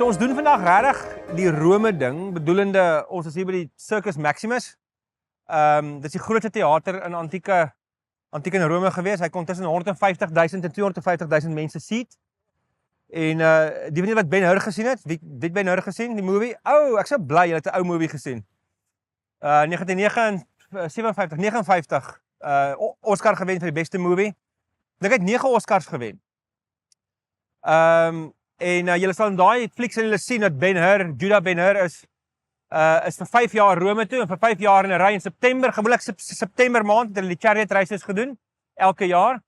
So ons doen vandag regtig die Rome ding, bedoelende ons is hier by die Circus Maximus. Dit is die grootste teater in antieke in Rome gewees. Hy kon tussen 150.000 en 250.000 mense seat. En die van julle wat Ben-Hur gesien het, wie het Ben-Hur gesien, die movie? Ek is so bly julle het 'n ou movie gesien. 1959 Oscar gewen vir die beste movie. Ek het 9 Oscars gewen. En julle sal in daai flieks julle sien dat Ben-Hur, Judah Ben-Hur is vir 5 jaar Rome toe en vir 5 jaar in 'n ry in September, gewoonlik September maand het hulle die chariot races gedoen elke jaar.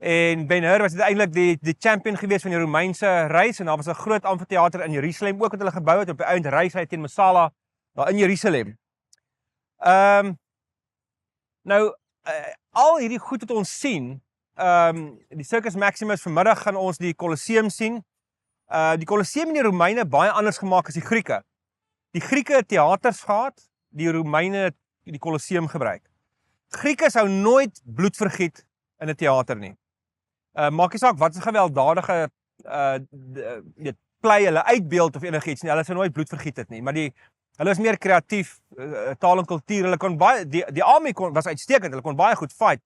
En Ben-Hur was uiteindelik die champion gewees van die Romeinse reis en daar was 'n groot amfitheater in Jerusalem ook wat hulle gebou het op die ouend reis uit teen Messala daar in Jerusalem. Al hierdie goed wat ons sien, die Circus Maximus, vanmiddag gaan ons die Colosseum sien. Die Colosseum en die Romeine baie anders gemaak as die Grieke. Die Grieke het theaters gehad, die Romeine het die Colosseum gebruik. Grieke sou nooit bloed vergiet in 'n teater nie. Maak nie saak wat 'n gewelddadige play hulle uitbeeld of enigiets nie, hulle sou nooit bloed vergiet het nie, maar hulle is meer kreatief, taal en kultuur, hulle kon baie, die army was uitstekend, hulle kon baie goed fight.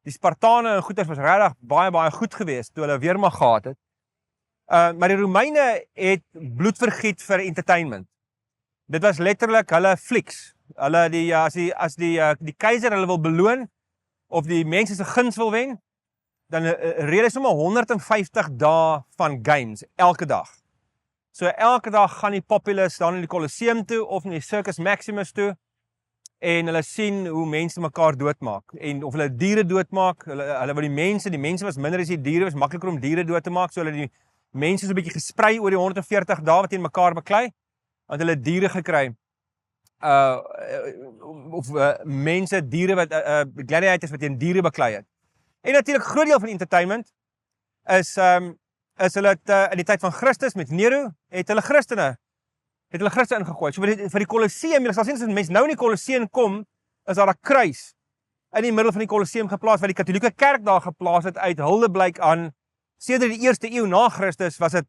Die Spartane en goeters was regtig baie goed geweest toe hulle weermag gehad het. Maar die Romeine het bloed vergiet vir entertainment. Dit was letterlik hulle flieks. Hulle as die keiser hulle wil beloon of die mense se guns wil wen, dan reël hy sommer 150 dae van games elke dag. So elke dag gaan die populace dan in die Colosseum toe of in die Circus Maximus toe en hulle sien hoe mense mekaar doodmaak en of hulle diere doodmaak. Hulle wil die mense was minder as die diere, was makliker om diere dood te maak, so hulle die mense so 'n bietjie gesprei oor die 140 dae wat teen mekaar beklei, want hulle diere gekry. Mense, diere wat gladiators wat teen diere beklei het. En natuurlik groot deel van entertainment is hulle in die tyd van Christus met Nero het hulle Christene ingegooi. So vir die Colosseum, jy sal sien as mense nou in die Colosseum kom, is daar 'n kruis in die middel van die Colosseum geplaas wat die Katolieke Kerk daar geplaas het uit huldeblyk aan. Sedert die 1ste eeu na Christus was dit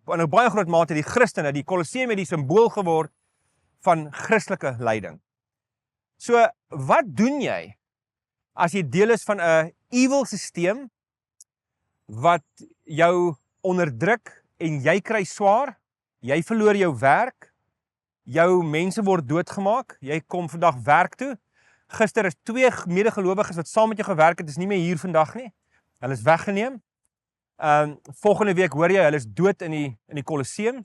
in 'n baie groot mate die Christene, die Colosseum het die simbool geword van Christelike lyding. So, wat doen jy as jy deel is van 'n evil stelsel wat jou onderdruk en jy kry swaar, jy verloor jou werk, jou mense word doodgemaak, jy kom vandag werk toe. Gister is 2 medegelowiges wat saam met jou gewerk het, is nie meer hier vandag nie. Hulle is weggeneem. Volgende week hoor jy, hulle is dood in die Colosseum.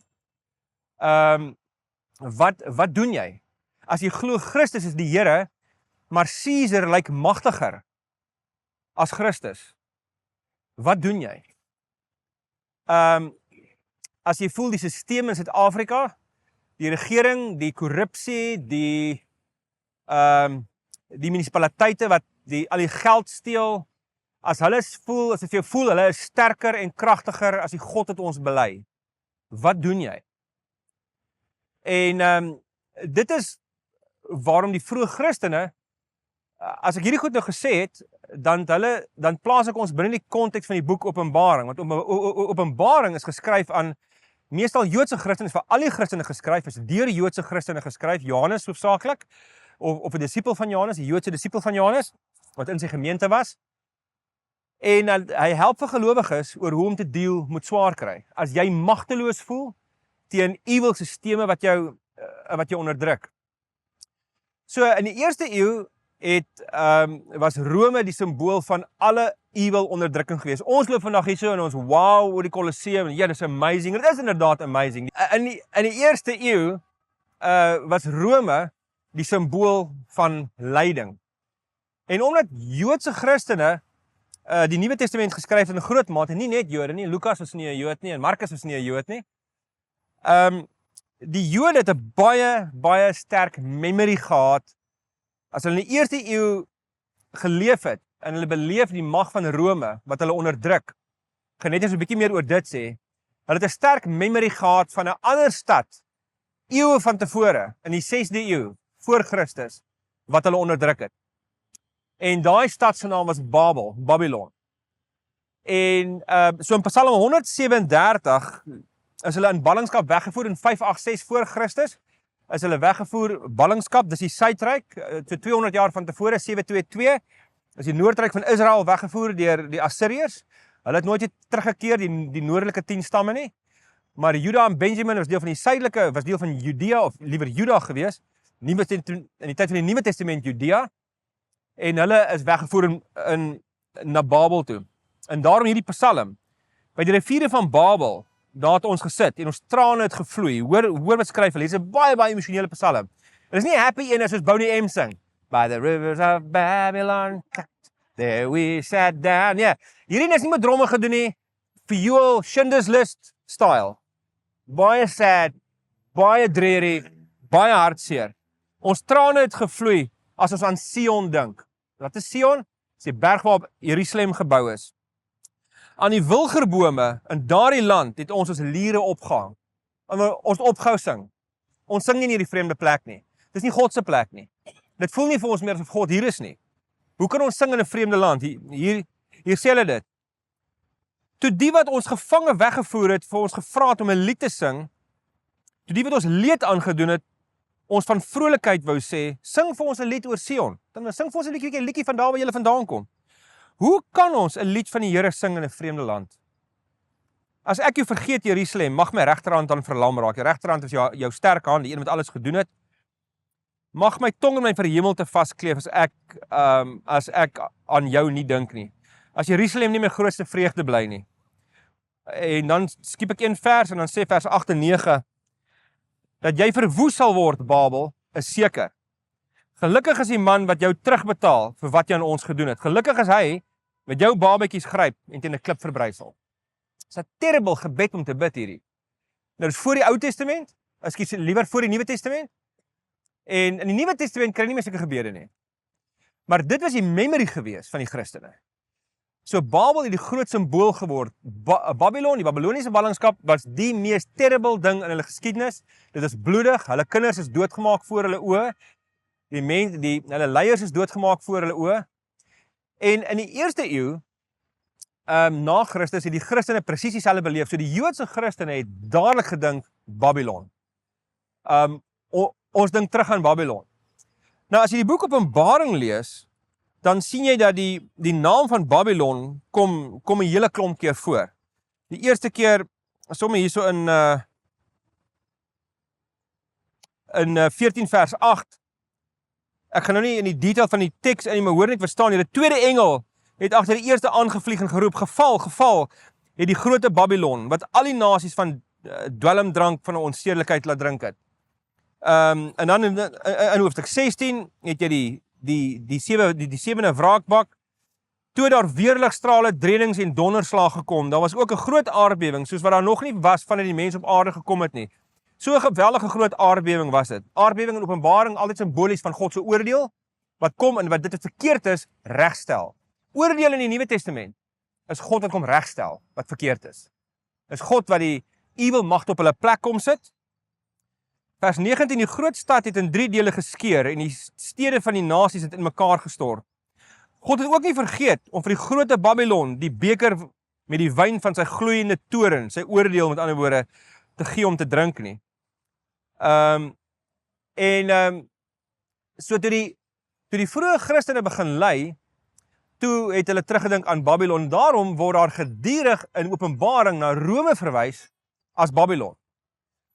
Wat doen jy? As jy glo Christus is die Here, maar Caesar lyk magtiger as Christus. Wat doen jy? As jy voel die stelsel in Suid-Afrika, die regering, die korrupsie, die munisipaliteite wat al die geld steel, as jy voel hulle is sterker en kragtiger as die God wat ons bely, wat doen jy? En dit is waarom die vroeë Christene, as ek hierdie goed nou gesê het, dan plaas ek ons binne die konteks van die boek Openbaring, want Openbaring is geskryf aan meestal Joodse Christene, vir al die Christene geskryf, is deur Joodse Christene geskryf, Johannes hoofsaaklik, of 'n disipel van Johannes, 'n Joodse disipel van Johannes, wat in sy gemeente was. En hy help vir gelowiges oor hoe om te deel met swaar kry. As jy magteloos voel teen evil sisteme wat jou onderdruk. So in die 1ste eeu was Rome die simbool van alle evil onderdrukking geweest. Ons loop vandag hier so en ons wow oor die Colosseum. Ja, dis amazing. Dit is inderdaad amazing. In die 1ste eeu was Rome die simbool van lyding. En omdat Joodse Christene die Nuwe Testament geskryf in 'n groot mate, nie net Jode nie, Lukas was nie 'n Jood nie en Markus was nie 'n Jood nie. Die Jode het 'n baie sterk memory gehad as hulle in die 1ste eeu geleef het en hulle beleef die mag van Rome wat hulle onderdruk. Gaan net eens 'n bietjie meer oor dit sê. Hulle het 'n sterk memory gehad van 'n ander stad eeue van tevore in die 6de eeu voor Christus wat hulle onderdruk het. En daai stad se naam was Babylon. En so in Psalm 137 is hulle in ballingskap weggevoer in 586 voor Christus. Is hulle weggevoer ballingskap, dis die Suidryk, so 200 jaar van tevore, 722, is die Noordryk van Israel weggevoer deur die Assiriërs. Hulle het nooit weer teruggekeer, die noordelike 10 stamme nie. Maar Juda en Benjamin was deel van die suidelike, was deel van Judea, of liewer Juda gewees, in die tyd van die Nuwe Testament Judea, en hulle is weggevoer na Babel toe. En daarom hierdie Psalm, by die riviere van Babel, daar het ons gesit, en ons trane het gevloei, hoor wat skryf hulle, dit is 'n baie emosionele Psalm. Het is nie happy ene soos Boney M sing, by the rivers of Babylon, there we sat down, ja, hierdie is nie met dromme gedoen nie, viool, Schindler's List style, baie sad, baie dreary, baie hartseer. Ons trane het gevloei as ons aan Sion dink. Wat is Sion? Dis die berg waarop Jerusalem gebou is. Aan die wilgerbome in daardie land het ons liere opgehang. Ons opgehou sing. Ons sing nie in hierdie vreemde plek nie. Dis nie God se plek nie. Dit voel nie vir ons meer asof God hier is nie. Hoe kan ons sing in 'n vreemde land? Hier sê hulle dit. Toe die wat ons gevange weggevoer het, vir ons gevra het om 'n lied te sing, toe die wat ons leed aangedoen het, ons van vrolikheid wou sê, sing vir ons 'n lied oor Sion. Dan sing vir ons 'n liedjie van daar waar jy vandaan kom. Hoe kan ons 'n lied van die Here sing in 'n vreemde land? As ek jou vergeet, Jerusalem, mag my regterhand dan verlam raak. Jou regterhand is jou sterk hand, die een wat alles gedoen het. Mag my tong in my verhemelte vaskleef as ek aan jou nie dink nie. As Jerusalem nie my grootste vreugde bly nie. En dan skiep ek een vers en dan sê vers 8 en 9 dat jy verwoes sal word, Babel, is seker. Gelukkig is die man wat jou terugbetaal vir wat jy aan ons gedoen het. Gelukkig is hy wat jou babetjies gryp en teen 'n klip verbrysel. Dis 'n terrible gebed om te bid hierdie. Nou dis voor die Ou Testament, liewer voor die Nuwe Testament. En in die Nuwe Testament kry jy nie meer sulke gebede nie. Maar dit was die memory gewees van die Christene. So Babel het die groot simbool geword. Babylon, die Babyloniese ballingskap, was die mees terrible ding in hulle geskiedenis. Dit is bloedig, hulle kinders is doodgemaak voor hulle oë. Hulle leiers is doodgemaak voor hulle oë. En in die eerste eeu, na Christus, het die Christene presies dieselfde beleef. So die Joodse Christene het dadelik gedink Babylon. Ons dink terug aan Babylon. Nou as jy die boek Openbaring lees, dan sien jy dat die naam van Babylon kom 'n hele klomp keer voor. Die eerste keer, sommer hierso in 14 vers 8, ek gaan nou nie in die detail van die teks in, maar hoor net verstaan, die tweede engel het agter die eerste aangevlieg en geroep, geval, het die grote Babylon, wat al die nasies van dwelmdrank van 'n onsedelikheid laat drink het. En dan in hoofstuk 16 het jy die sewende wraakbak, toe daar weerligstrale, drenings en donderslag gekom, daar was ook 'n groot aardbewing, soos wat daar nog nie was vandat die mens op aarde gekom het nie. So 'n geweldige groot aardbewing was dit. Aardbewing in Openbaring, altyd simbolies van God se oordeel, wat kom en wat dit verkeerd is, regstel. Oordeel in die Nuwe Testament is God wat kom regstel, wat verkeerd is. Is God wat die evil magte op hulle plek kom sit. Vers 19, die groot stad het in 3 dele geskeur en die stede van die nasies het in mekaar gestort. God het ook nie vergeet om vir die grote Babylon die beker met die wyn van sy gloeiende toren, sy oordeel met ander woorde, te gee om te drink nie. So toe die vroeë Christene begin lei, toe het hulle teruggedink aan Babylon. Daarom word daar gedurig in Openbaring na Rome verwys as Babylon.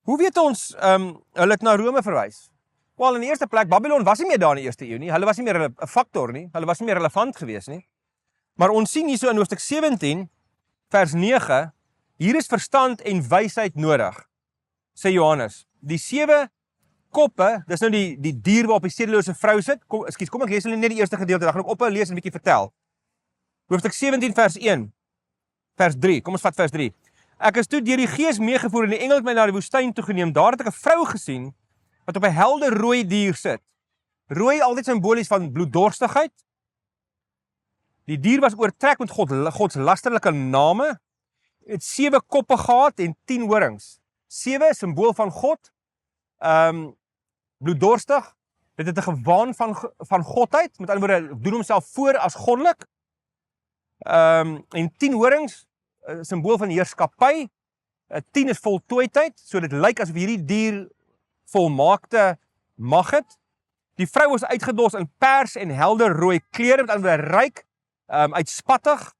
Hoe weet ons hulle het na Rome verwys? Wel, in die eerste plek, Babylon was nie meer daar in die eerste eeu nie. Hulle was nie meer 'n faktor nie. Hulle was nie meer relevant gewees nie. Maar ons sien hierso in hoofstuk 17, vers 9, hier is verstand en wysheid nodig, sê Johannes. Die 7 koppe, dis nou die dier waarop die sedelose vrou sit. Kom ek lees hulle net die eerste gedeelte, dan gaan ek ophou lees en 'n bietjie vertel. Hoofstuk 17 vers 1, vers 3, kom ons vat vers 3. Ek is toe deur die Gees meegevoer en die engel het my na die woestyn toegeneem. Daar het ek 'n vrou gesien wat op 'n helder rooi dier sit. Rooi altyd simbolies van bloeddorstigheid. Die dier was oortrek met Gods lasterlike name. Het 7 koppe gehad en 10 horings. 7 simbool van God. Bloeddorstig. Dit het 'n gewaan van godheid. Met ander woorde, doen homself voor as goddelik. En 10 horings, simbool van heerskappy. 10 is voltooidheid, so dit lyk asof hierdie dier volmaakte mag het. Die vrou was uitgedos in pers en helder rooi klere, met ander woorde ryk, uitspattig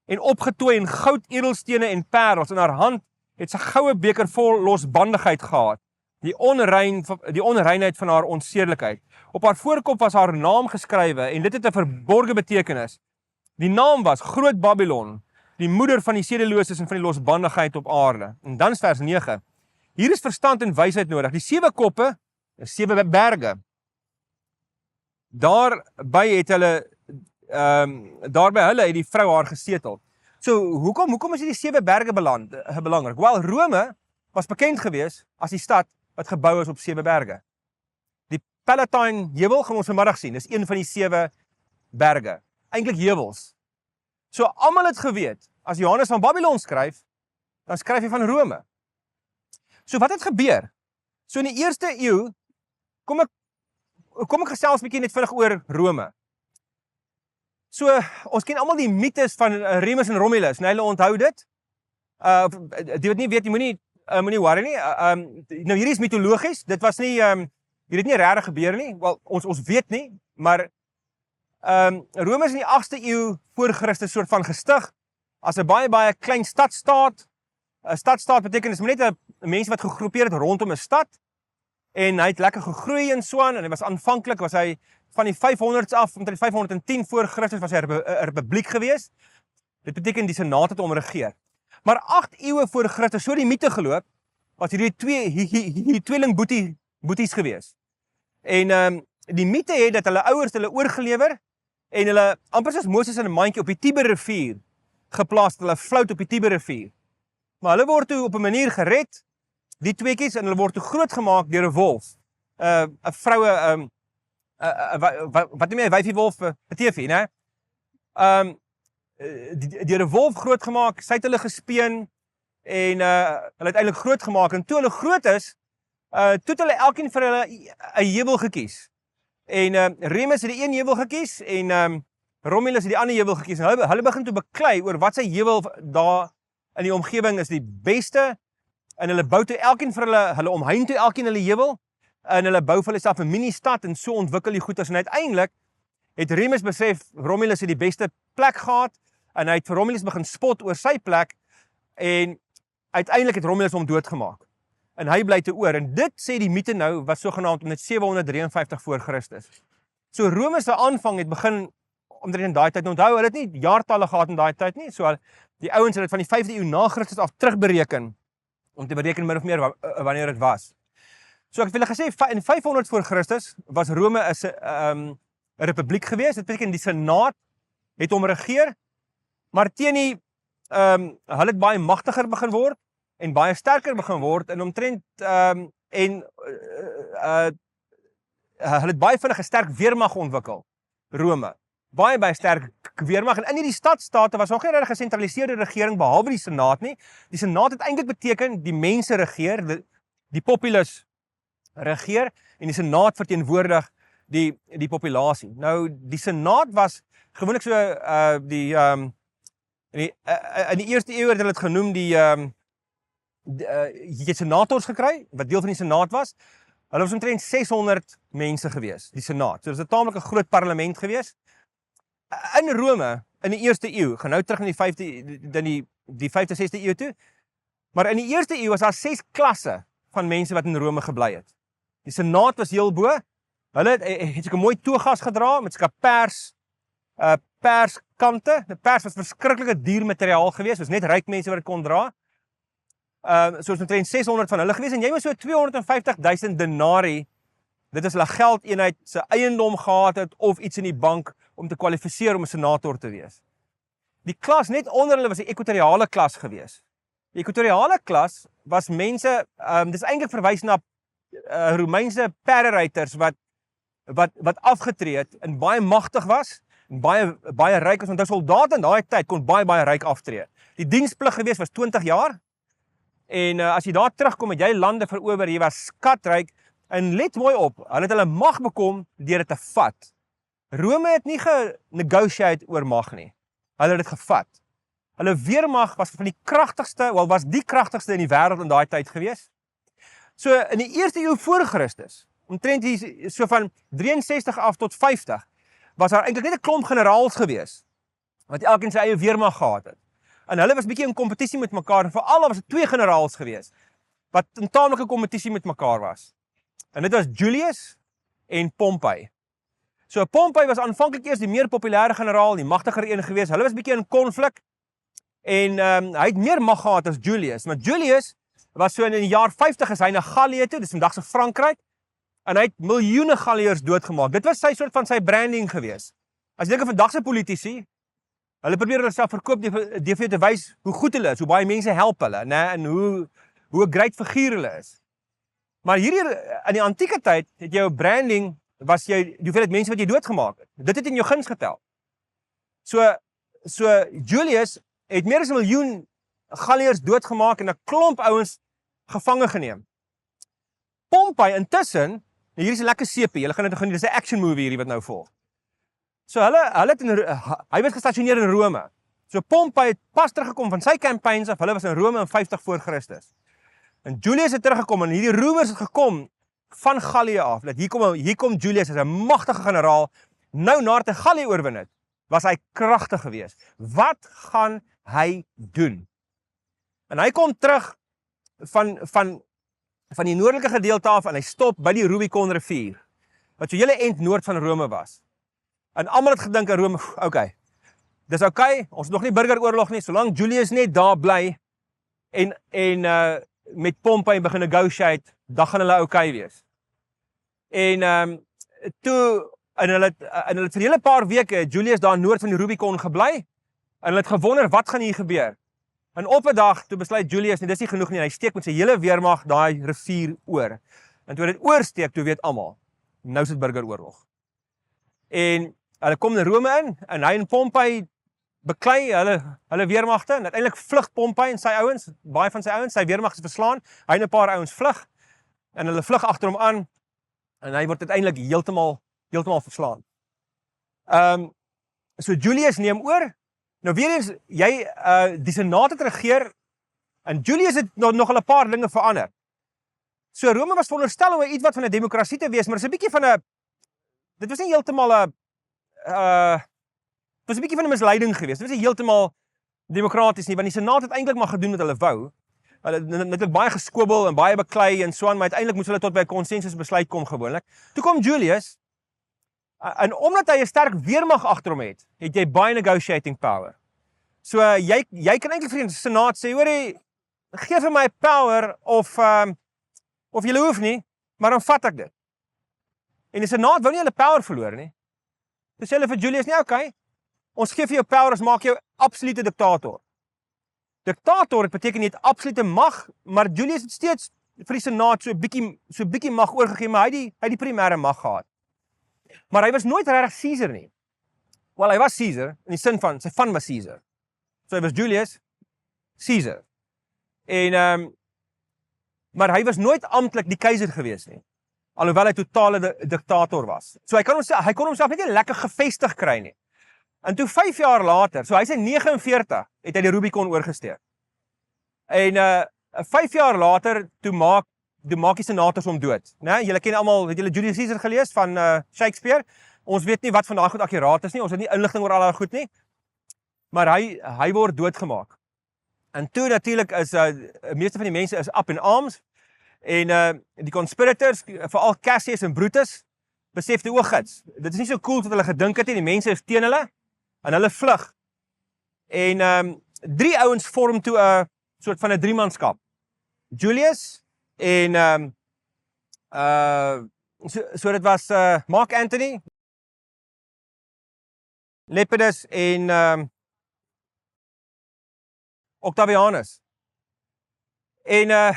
en opgetooi in goud, edelstene en parels. In haar hand het sy goue beker vol losbandigheid gehad, die onreinheid van haar onsedelikheid. Op haar voorkop was haar naam geskrywe en dit het 'n verborgde betekenis. Die naam was Groot Babylon, die moeder van die sedeloses en van die losbandigheid op aarde. En dan is vers 9. Hier is verstand en wysheid nodig. Die 7 koppe is 7 berge. Daarby het die vrou haar gesetel. So, hoekom is die 7 berge belangrik? Wel, Rome was bekend gewees as die stad wat gebou is op 7 berge. Die Palatine heuwel gaan ons vanmiddag sien, dis een van die 7 berge. Eintlik heuwels. So, almal het geweet, as Johannes van Babylon skryf, dan skryf hy van Rome. So, wat het gebeur? So, in die 1ste eeu, kom ek gesels 'n bietjie net vinnig oor Rome. So, ons ken almal die mites van Remus en Romulus, nou hulle onthou dit. Die wat nie weet, jy moenie worry nie. Nou hierdie is mitologies, dit was nie, hierdie het nie regtig gebeur nie. Wel, ons weet nie, maar Rome is in die 8ste eeu voor Christus soort van gestig as 'n baie klein stadstaat. 'n Stadstaat beteken dis net 'n mense wat gegroepeer het rondom 'n stad en hy het lekker gegroei en so aan en hy was aanvanklik was hy van die 500s af, omtrent 510 voor Christus was hy 'n republiek gewees. Dit beteken die senaat het hom regeer. Maar 8 eeue voor Christus, so die mite geloop, was hierdie tweeling boeties gewees. En die mite het dat hulle ouers hulle oorgelewer en hulle amper soos Moses in 'n mandjie op die Tiberrivier geplaas, hulle flout op die Tiberrivier. Maar hulle word toe op 'n manier gered, die tweeetjies, en hulle word toe grootgemaak deur 'n wolf. 'n vroue wat nie meer 'n wyfie wolf, 'n teefie, né? Deur 'n wolf grootgemaak, sy het hulle gespeen en hulle uiteindelik grootgemaak en toe hulle groot is, toe het hulle elkeen vir hulle 'n heuwel gekies. En Remus het die een heuwel gekies en Romulus het die ander heuwel gekies. En hulle begin toe beklei oor wat sy heuwel daar in die omgewing is die beste en hulle bou toe elkeen vir hulle omhein toe elkeen hulle heuwel en hulle bou vir hulle self 'n mini-stad en so ontwikkel die goeders en uiteindelik het Remus besef Romulus het die beste plek gehad en hy het vir Romulus begin spot oor sy plek en uiteindelik het Romulus hom doodgemaak. En hy bly te oor en dit sê die mite nou was sogenaamd met 753 voor Christus. So Rome se aanvang het begin omtrent in daai tyd. Onthou, hulle het nie jaartalle gehad in daai tyd nie. So die ouens het dit van die 5de eeu na Christus af terugbereken om te bereken min of meer wanneer dit was. So ek het julle gesê in 500 voor Christus was Rome 'n republiek gewees. Dit beteken die senaat het hom regeer, maar teen die hulle het baie magtiger begin word en baie sterker begin word en omtrent hulle het baie vinnig 'n sterk weermag ontwikkel. Rome. Baie sterk weermag en in hierdie stadsstate was nog nie regtig 'n gesentraliseerde regering behalwe die senaat nie. Die senaat het eintlik beteken die mense regeer, die populus regeer en die senaat verteenwoordig die populasie. Nou die senaat was gewoonlik so in die eerste eeu het hulle dit genoem jy het senators gekry wat deel van die senaat was. Hulle was omtrent 600 mense gewees, die senaat. So dit was 'n taamlik 'n groot parlement gewees. In Rome in die eerste eeu, gaan nou terug in die 5de 6de eeu toe. Maar in die eerste eeu was daar 6 klasse van mense wat in Rome gebly het. Die senaat was heel bo. Hulle het so 'n mooi togas gedra met so 'n perskante. Die pers was verskriklike duur materiaal geweest, was net ryk mense wat dit kon dra. Soos omtrent 600 van hulle geweest en jy moes so 250.000 denarii, dit is hulle geldeenheid, se eiendom gehad het of iets in die bank om te kwalifiseer om 'n senator te wees. Die klas net onder hulle was die ekwatoriale klas geweest. Die ekwatoriale klas was mense, dis eintlik verwys na Romeinse perderyters wat afgetree het en baie magtig was en baie ryk was, want 'n soldaat in daai tyd kon baie ryk aftree. Die diensplig geweest was 20 jaar. En as jy daar terugkom het jy lande verower, jy was skatryk en let mooi op, hulle het hulle mag bekom deur dit te vat. Rome het nie genegotiate oor mag nie. Hulle het dit gevat. Hulle weermag was van die kragtigste, was die kragtigste in die wêreld in daai tyd gewees. So in die eerste eeu voor Christus, omtrent hier so van 63 af tot 50, was daar eintlik net 'n klomp generaals gewees wat elkeen sy eie weermag gehad het. En hulle was bietjie in kompetisie met mekaar, en veral was dit 2 generaals gewees wat in taamlike kompetisie met mekaar was. En dit was Julius en Pompey. So Pompey was aanvanklik eers die meer populêre generaal, die magtiger een gewees. Hulle was bietjie in konflik en hy het meer mag gehad as Julius, maar Julius was so in die jaar 50 is hy na Gallië toe, dis vandag se Frankryk, en hy het miljoene Galliërs doodgemaak. Dit was sy soort van sy branding gewees. As jy dink aan vandag se politici, hulle probeer hulle self verkoop deur vir te wys hoe goed hulle is, hoe baie mense help hulle, né, en hoe 'n great figuur hulle is. Maar hierdie in die antieke tyd het jou branding was jy die hoeveelheid mense wat jy doodgemaak het. Dit het in jou guns getel. So Julius het meer as 1 miljoen Galliërs doodgemaak en 'n klomp ouens gevange geneem. Pompey intussen, hier is 'n lekker sepie, julle gaan dit geniet, dis 'n action movie hierdie wat nou volg. So hy was gestasioneer in Rome. So Pompey het pas teruggekom van sy campaigns af, hulle was in Rome in 50 voor Christus. En Julius het teruggekom en hierdie roemers het gekom van Gallië af, dat hier kom Julius as 'n magtige generaal, nou nadat hy Gallië oorwin het, was hy kragtig geweest. Wat gaan hy doen? En hy kom terug van die noordelike gedeelte af en hy stop by die Rubicon rivier, wat so hele end noord van Rome was. En almal het gedink aan Rome, okay, dis okay, ons het nog nie burgeroorlog nie, solank Julius net daar bly en met Pompey begin negotiate, dan gaan hulle okay wees. En toe en hulle het vir 'n hele paar weke Julius daar noord van die Rubicon gebly en hulle het gewonder wat gaan hier gebeur. En op 'n dag toe besluit Julius, nee, dis nie genoeg nie, hy steek met sy hele weermag daai rivier oor. En toe dit oorsteek, toe weet almal, nou is dit burgeroorlog. En hulle kom in Rome in en hy en Pompey beklei hulle weermagte en uiteindelik vlug Pompey en sy ouens, baie van sy ouens, sy weermag is verslaan. Hy en 'n paar ouens vlug en hulle vlug agter hom aan en hy word uiteindelik heeltemal verslaan. So Julius neem oor. Nou weer eens, die Senaat het regeer en Julius het nog 'n paar dinge verander. So Rome was veronderstel om iets wat van 'n demokrasie te wees, maar dis 'n bietjie van dit was nie heeltemal dit was 'n bietjie van 'n misleiding geweest. Dit was nie heeltemal demokraties nie, want die Senaat het eintlik maar gedoen wat hulle wou. Hulle het baie geskwibbel en baie beklei en so aan, maar uiteindelik moes hulle tot by 'n konsensus besluit kom gewoonlik. Toe kom Julius en omdat hy 'n sterk weermag agter hom het jy baie negotiating power. So jy kan eintlik vir die Senaat sê, hoorie, gee vir my power of julle hoef nie, maar dan vat ek dit. En die Senaat wou nie hulle power verloor nie. Toe sê hulle vir Julius, nee, okay, ons gee vir jou power, ons maak jou absolute diktator. Diktator, dit beteken jy het absolute mag, maar Julius het steeds vir die Senaat so bietjie mag oorgegee, maar hy het die primêre mag gehad. Maar hy was nooit regtig Caesar nie. Wel, hy was Caesar, in die sin van, sy van was Caesar. So hy was Julius Caesar. En, maar hy was nooit amptelik die keiser gewees nie. Alhoewel hy totale diktator was. So hy kon homself net nie lekker gevestig kry nie. En toe 5 jaar later, so hy's in 49, het hy die Rubicon oorgesteek. En 5 jaar later, toe maak die senators hom dood. Né? Julle ken almal, het julle Julius Caesar gelees van Shakespeare? Ons weet nie wat van daai goed akkuraat is nie, ons het nie inligting oor al daai goed nie. Maar hy word doodgemaak. En toe natuurlik is meeste van die mense is up in arms en die conspirators, veral Cassius en Brutus, besef die ooggids. Dit is nie so cool wat hulle gedink het nie, die mense is teen hulle en hulle vlug. En 3 ouens vorm toe 'n soort van 'n 3-manskap. Julius en so dit was Mark Antony, Lepidus en Octavianus. En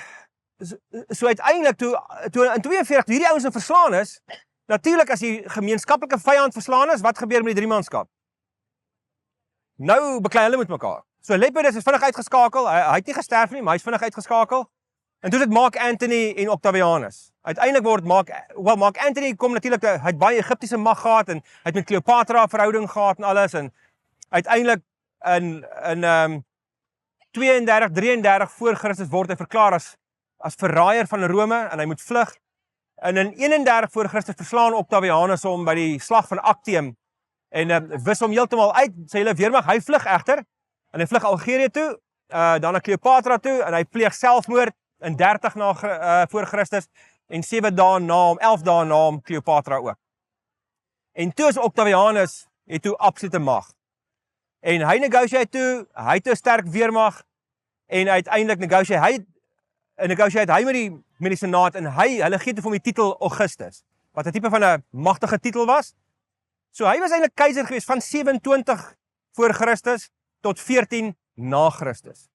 so uiteindelik toe in 42 hierdie ouens verslaan is, natuurlik as die gemeenskaplike vyand verslaan is, wat gebeur met die 3-manskap? Nou beklei hulle met mekaar. So Lepidus is vinnig uitgeskakel, hy het nie gesterf nie, maar hy is vinnig uitgeskakel. En toe het Mark Antony en Octavianus. Uiteindelik word Mark Antony kom natuurlik, hy het baie Egiptiese mag gehad en hy het met Cleopatra verhouding gehad en alles en uiteindelik in 32, 33 voor Christus word hy verklaar as verraaier van Rome en hy moet vlug. En in 31 voor Christus verslaan Octavianus hom by die slag van Actium en wis hom heeltemal uit, sy hele weermag. Hy vlug egter en hy vlug Algerië toe, dan na Cleopatra toe en hy pleeg selfmoord in 30 voor Christus en 7 dae na hom, 11 dae na hom Cleopatra ook. En toe is Octavianus het toe absolute mag. En hy negotiate toe, hy het 'n sterk weermag en uiteindelik negotiate hy met die senaat en hulle gee toe vir hom die titel Augustus, wat 'n tipe van 'n magtige titel was. So hy was eintlik keiser gewees van 27 voor Christus tot 14 na Christus.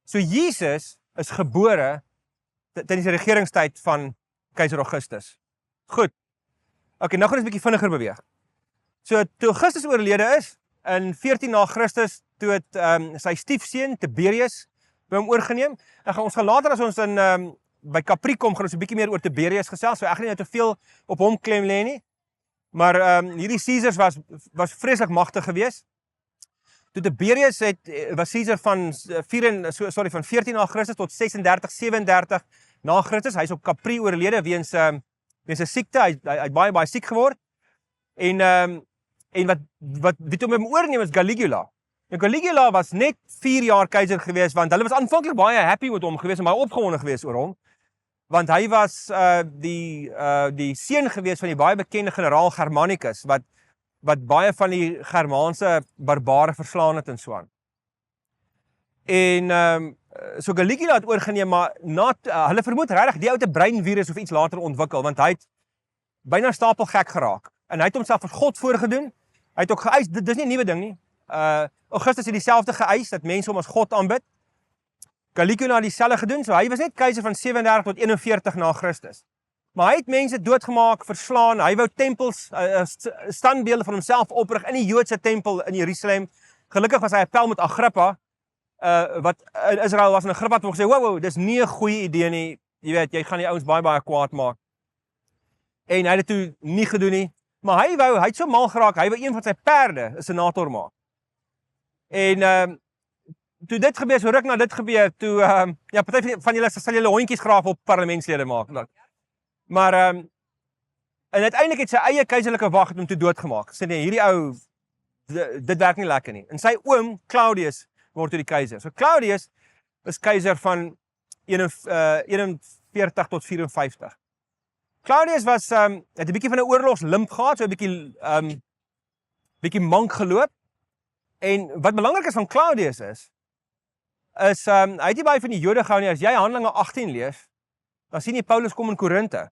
So Jesus is gebore tydens die regeringstyd van keiser Augustus. Goed. Okay, nou gaan ons 'n bietjie vinniger beweeg. So toe Augustus oorlede is in 14 na Christus, toe het sy stiefseun Tiberius by hom oorgeneem. En ons gaan later as ons in by Capri kom, gaan ons 'n bietjie meer oor Tiberius gesels. So ek gaan nie te veel op hom klem lê nie. Maar hierdie Caesars was vreeslik magtig geweest. Toe Tiberius was Caesar van 14 na Christus tot 36, 37 na Christus. Hy's op Capri oorlede weens 'n siekte. Hy het baie siek geword. En wat wie toe met hom oorneem is Caligula. En Caligula was net 4 jaar keiser geweest, want hulle was aanvanklik baie happy met hom geweest en baie opgewonde geweest oor hom. Want hy was die seun geweest van die baie bekende generaal Germanicus, wat baie van die Germaanse barbare verslaan het en so aan. En so Caligula het oorgeneem, maar hulle vermoed regtig die ou het 'n breinvirus of iets later ontwikkel, want hy het byna stapelgek geraak. En hy het homself as God voorgedoen. Hy het ook geëis, dis nie 'n nuwe ding nie. Augustus het dieselfde geëis, dat mense hom as God aanbid. Caligula het dieselfde gedoen, so hy was net keiser van 37 tot 41 na Christus. Maar hy het mense doodgemaak, verslaan, hy wou tempels, standbeelde van homself oprig in die Joodse tempel in Jerusalem. Gelukkig was hy 'n pel met Agrippa, wat in Israel was, en Agrippa het hom gesê, wow, dis nie 'n goeie idee nie, jy weet, jy gaan die ouens baie kwaad maak. En hy het dit toe nie gedoen nie, maar hy het so mal geraak, hy wou een van sy perde 'n senator maak. En toe dit gebeur, so ruk na dit gebeur, toe, party van julle sal julle hondjies graaf op parlementslede maak. Maar, en uiteindelik het sy eie keiserlike wag het hom toe doodgemaak. Sê nee, hierdie ou, dit werk nie lekker nie. En sy oom, Claudius, word toe die keiser. So Claudius is keiser van 41 tot 54. Claudius het 'n bietjie van 'n oorlogslimp gehad, so 'n bietjie mank geloop. En wat belangrik is van Claudius is hy het nie baie van die Jode gehou nie. As jy Handelinge 18 lees, dan sien jy Paulus kom in Korinthe.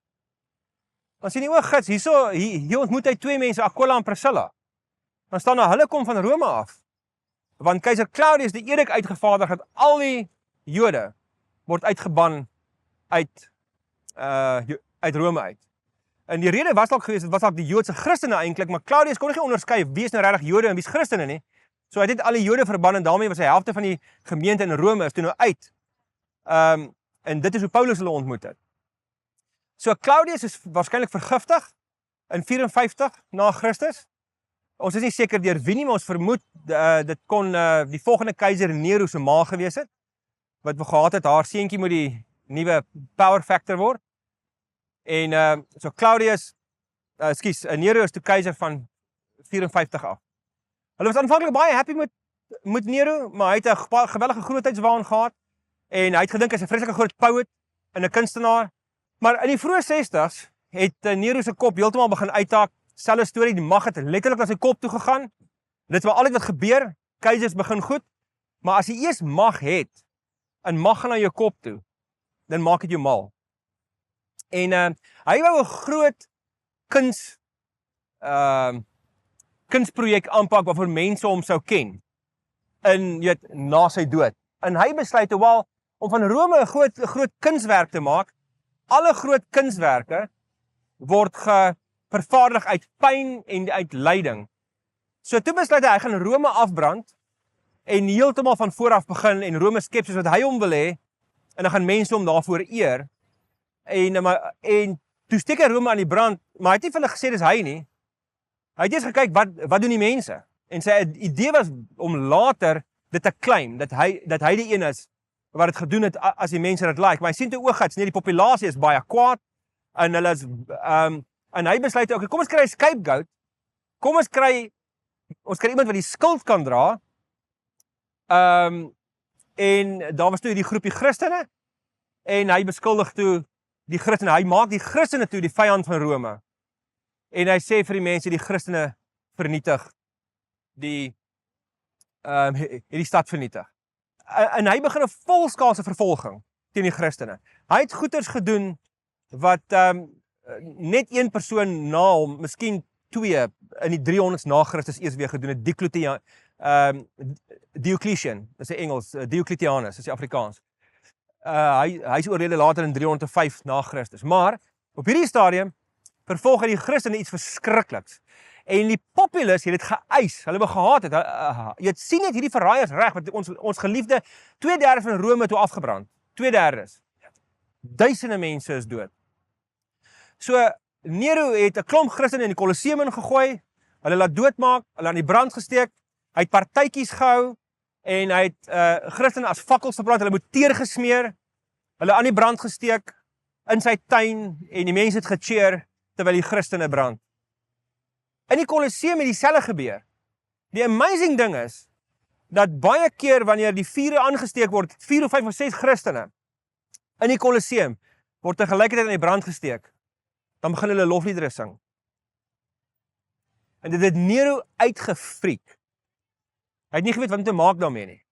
Dan sien jy, o gids, hier ontmoet hy 2 mense, Aquila en Priscilla. Dan staan hulle kom van Rome af. Want keiser Claudius die edikt uitgevaardig dat al die Jode word uitgeban uit Rome uit. En die rede was dalk geweest, dit was dalk die Joodse Christene eintlik, maar Claudius kon nie onderskei wie is nou regtig Jode en wie is Christene nie. So hy het al die Jode verban en daarmee was die helfte van die gemeente in Rome is toe nou uit. En dit is hoe Paulus hulle ontmoet het. So Claudius is waarskynlik vergiftig in 54 na Christus. Ons is nie seker deur wie nie, maar ons vermoed dit kon die volgende keiser Nero se ma gewees het, wat gehad het haar seentjie moet die nuwe power factor word. En so Claudius, Nero is toe keiser van 54 af. Hulle was aanvanklik baie happy met Nero, maar hy het 'n geweldige grootheidswaan gehad en hy het gedink hy's 'n vreeslike groot poet en 'n kunstenaar. Maar in die vroeë 60s het Nero se kop heeltemal begin uithaak. Selfe storie, die mag het letterlik na sy kop toe gegaan. Dit was altyd wat gebeur, keisers begin goed, maar as jy eers mag het en mag gaan na jou kop toe, dan maak dit jou mal. En hy wou 'n groot kunsprojek aanpak waarvoor mense hom sou ken na sy dood. En hy besluit om van Rome 'n groot kunswerk te maak. Alle groot kunswerke word vervaardig uit pyn en uit lyding. So toe besluit hy gaan Rome afbrand en heeltemal van voor af begin en Rome skep soos wat hy hom wil hê en dan gaan mense hom daarvoor eer. En toe steek hy Rome aan die brand, maar hy het nie vir hulle gesê dis hy nie. Hy het eers gekyk wat doen die mense En sy idee was om later dit te claim, dat hy die een is wat dit gedoen het as die mense dit like. Maar hy sien toe oogits, nee, die populasie is baie kwaad, en hulle is, en hy besluit, okay, kom ons kry 'n scapegoat, kom ons kry iemand wat die skuld kan dra, en daar was toe die groepie Christene, en hy beskuldig toe die Christene, hy maak die Christene toe die vyand van Rome, en hy sê vir die mense, die Christene vernietig, die stad vernietig. En hy begin 'n volskaalse vervolging teen die Christene. Hy het goeders gedoen wat net een persoon na hom, miskien 2 in die 300s na Christus eers weer gedoen het, Diocletian, dis die Engels, Diocletianus, is die Afrikaans. Hy is oorlede later in 305 na Christus. Maar op hierdie stadium vervolg hy die Christene iets verskrikliks. En die populace het dit geëis, hulle gehaat het. Jy sien net hierdie verraaiers reg, wat ons geliefde 2/3 van Rome toe afgebrand. 2/3. Duisende mense is dood. So Nero het 'n klomp Christene in die Colosseum ingegooi, hulle laat doodmaak, hulle aan die brand gesteek, hy het partytjies gehou en hy het Christene as fakkels gebrand, hulle moet teer gesmeer, hulle aan die brand gesteek in sy tuin en die mense het gecheer terwyl die Christene brand. In die Colosseum het dieselfde gebeur. Die amazing ding is, dat baie keer wanneer die vure aangesteek word, 4 of 5 of 6 Christene, in die Colosseum, word tegelijkertijd in die brand gesteek, dan begin hulle lofliedere sing. En dit het Nero uitgefriek. Hy het nie geweet wat om te maak daarmee nie.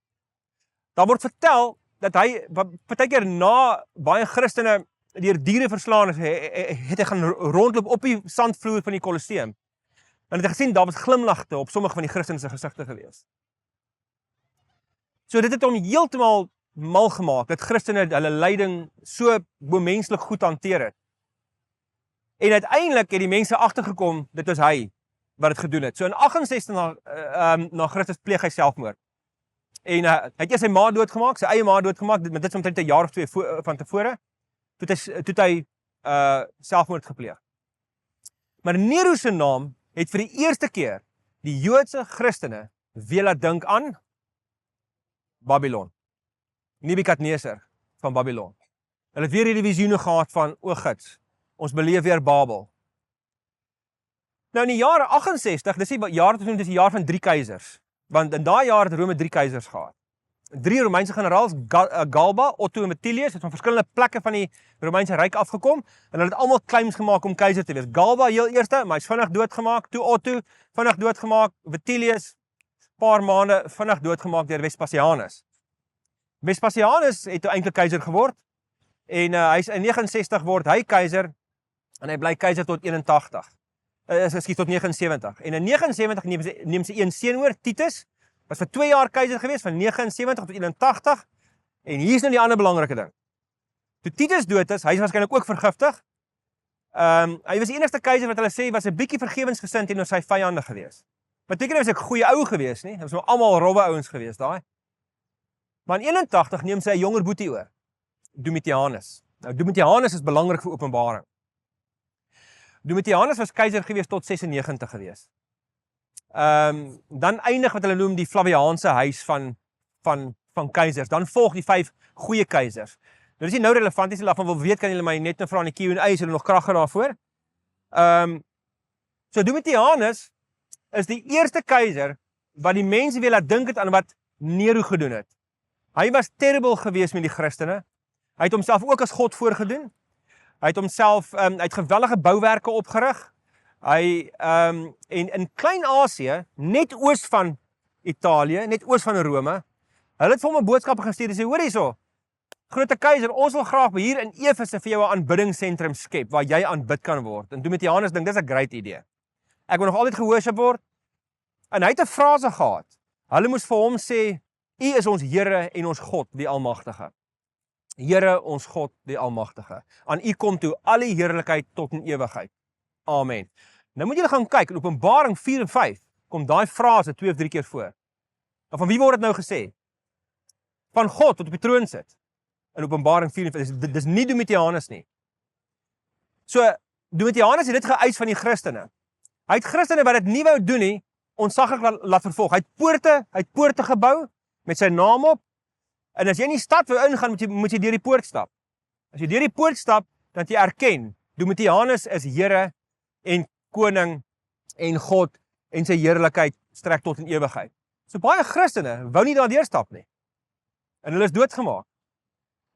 Daar word vertel, dat hy, partykeer na baie Christene deur diere verslaan is, het hy gaan rondloop op die sandvloer van die Colosseum. En het hy gesien, daar was glimlagte op sommige van die Christene se gesigte gewees. So dit het hom heeltemal mal gemaak, dat Christene hulle lyding so bomenslik goed hanteer het. En uiteindelik het die mense agtergekom, dit was hy wat dit gedoen het. So in 68 na Christus pleeg hy selfmoord. En hy het eers sy ma doodgemaak, sy eie ma doodgemaak, met dit is omtrent 'n jaar of 2 van tevore, toe hy selfmoord gepleeg. Maar Nero se naam het vir die eerste keer die Joodse Christene weer laat dink aan Babylon. Nebukadneser van Babylon. Hulle het weer hierdie visioene gehad van, o gids, ons beleef weer Babel. Nou in die jare 68, dis die jaar van 3 keisers. Want in daai jaar het Rome 3 keisers gehad. 3 Romeinse generaals, Galba, Otto en Metilius, het van verskillende plekke van die Romeinse Ryk afgekom, en hulle het almal claims gemaak om keiser te wees. Galba heel eerste, maar hy is vinnig doodgemaak, toe Otto, vinnig doodgemaak, Metilius, paar maande, vinnig doodgemaak deur Vespasianus. Vespasianus het toe eintlik keiser geword, en hy is in 69 word hy keiser, en hy bly keiser tot 81. Tot 79. En in 79 neem sy een seun oor, Titus, was vir 2 jaar keiser gewees, van 79 tot 81, en hier is nou die ander belangrike ding. Toe Titus dood is, hy is waarskynlik ook vergiftig, hy was die enigste keiser wat hulle sê, was 'n bietjie vergewensgesind teenoor sy vyande gewees. Beteken hy was 'n goeie ou gewees, nie? Hy was nou almal rowwe ouens gewees, daai. Maar in 81 neem sy 'n jonger boetie oor, Domitianus. Nou, Domitianus is belangrik vir Openbaring. Domitianus was keiser gewees tot 96 gewees. Dan eindig wat hulle noem die Flaviaanse huis van keisers. Dan volg die 5 goeie keisers. Nou dis nie nou relevant, as jy daarvan wil weet, kan julle my net nou vra in die Q&A, is hulle nog kragtig daarvoor. So Domitianus is die eerste keiser wat die mense weer laat dink het aan wat Nero gedoen het. Hy was terrible gewees met die Christene. Hy het homself ook as God voorgedoen. Hy het homself, hy het geweldige bouwerke opgerig. Hy, en in Klein-Asië, net oos van Italië, net oos van Rome, hulle het vir hom 'n boodskap gestuur en sê, hoor hierso, grote keiser, ons wil graag hier in Efese vir jou 'n aanbiddingsentrum skep, waar jy aanbid kan word. En Domitianus dink, dis 'n great idee. Ek wil nog altyd gehoorsaam word. En hy het 'n frase gehad. Hulle moes vir hom sê, U is ons Here en ons God, die Almagtige. Here, ons God, die Almagtige. Aan U kom toe al die heerlikheid tot in ewigheid. Amen. Nou moet julle gaan kyk, in Openbaring 4 en 5, kom daai frase 2 of 3 keer voor. En van wie word dit nou gesê? Van God, wat op die troon sit. In Openbaring 4 en 5, dis nie Domitianus nie. So, Domitianus het dit geëis van die Christene. Hy het Christene wat dit nie wou doen nie, ontsaglik laat vervolg. Hy het poorte gebou met sy naam op. En as jy in die stad wil ingaan, moet jy deur die poort stap. As jy deur die poort stap, dan jy erken, Domitianus is Here en koning en God en sy heerlikheid strek tot in ewigheid. So baie Christene wou nie daar deurstap nie. En hulle is doodgemaak.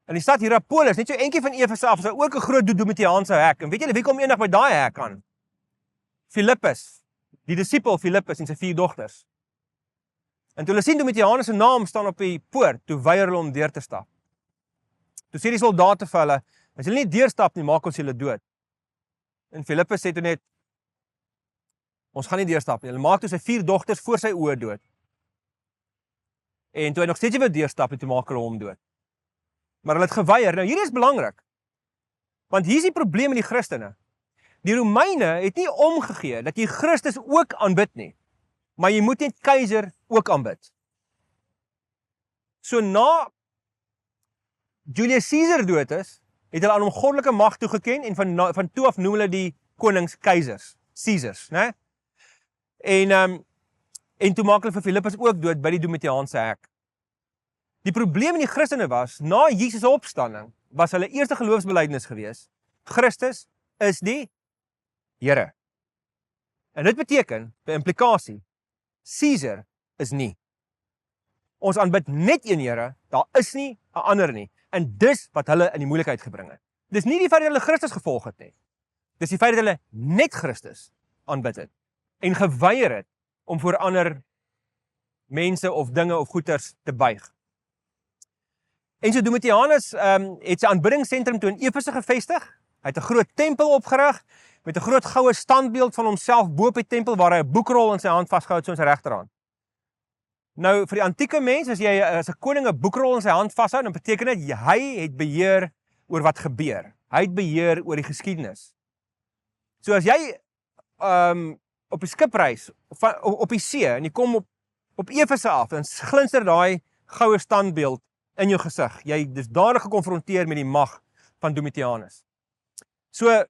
In die stad Hierapolis, net so eentjie van Efese af, is daar ook 'n groot Domitiaanse hek. En weet julle wie kom eendag by daai hek aan? Filippus, die disipel Filippus en sy 4 dogters. En toe hulle sien Domitianus se naam staan op die poort, toe weier hulle om deur te stap. Toe sê die soldate vir hulle, as julle nie deurstap nie, maak ons julle dood. En Filippus sê toe net, ons gaan nie deurstap nie. Hulle maak toe sy 4 dogters voor sy oë dood. En toe hy nog steeds wil deurstap, toe maak hulle hom dood. Maar hulle het geweier. Nou hier is belangrik, want hier is die probleem in die Christene. Die Romeine het nie omgegee dat jy Christus ook aanbid nie, maar jy moet net keiser ook aanbid. So na Julius Caesar dood is, het hulle aan hom goddelike mag toegeken en van toe af noem hulle die konings keisers, Caesars, né? En toe maak hulle vir Filippus ook dood by die Domitiaanse hek. Die probleem in die Christene was, na Jesus se opstanding, was hulle eerste geloofsbelijdenis gewees, Christus is die Here. En dit beteken, by implikasie, Caesar is nie. Ons aanbid net een Here, daar is nie 'n ander nie. En dis wat hulle in die moeilikheid gebring het. Dis nie die feit dat hulle Christus gevolg het nie. Dis die feit dat hulle net Christus aanbid het en geweier het om voor ander mense of dinge of goeders te buig. En so Domitianus het sy aanbiddingsentrum toe in Efese gevestig. Hy het 'n groot tempel opgerig met 'n groot goue standbeeld van homself bo op die tempel waar hy 'n boekrol in sy hand vasgehou het so in sy regterhand. Nou vir die antieke mens, as jy as 'n koning 'n boekrol in sy hand vashou, dan beteken dit hy het beheer oor wat gebeur. Hy het beheer oor die geskiedenis. So as jy op 'n skipreis op die see en jy kom op Efese af, dan glinster daai goue standbeeld in jou gesig. Jy is dadelik gekonfronteer met die mag van Domitianus. So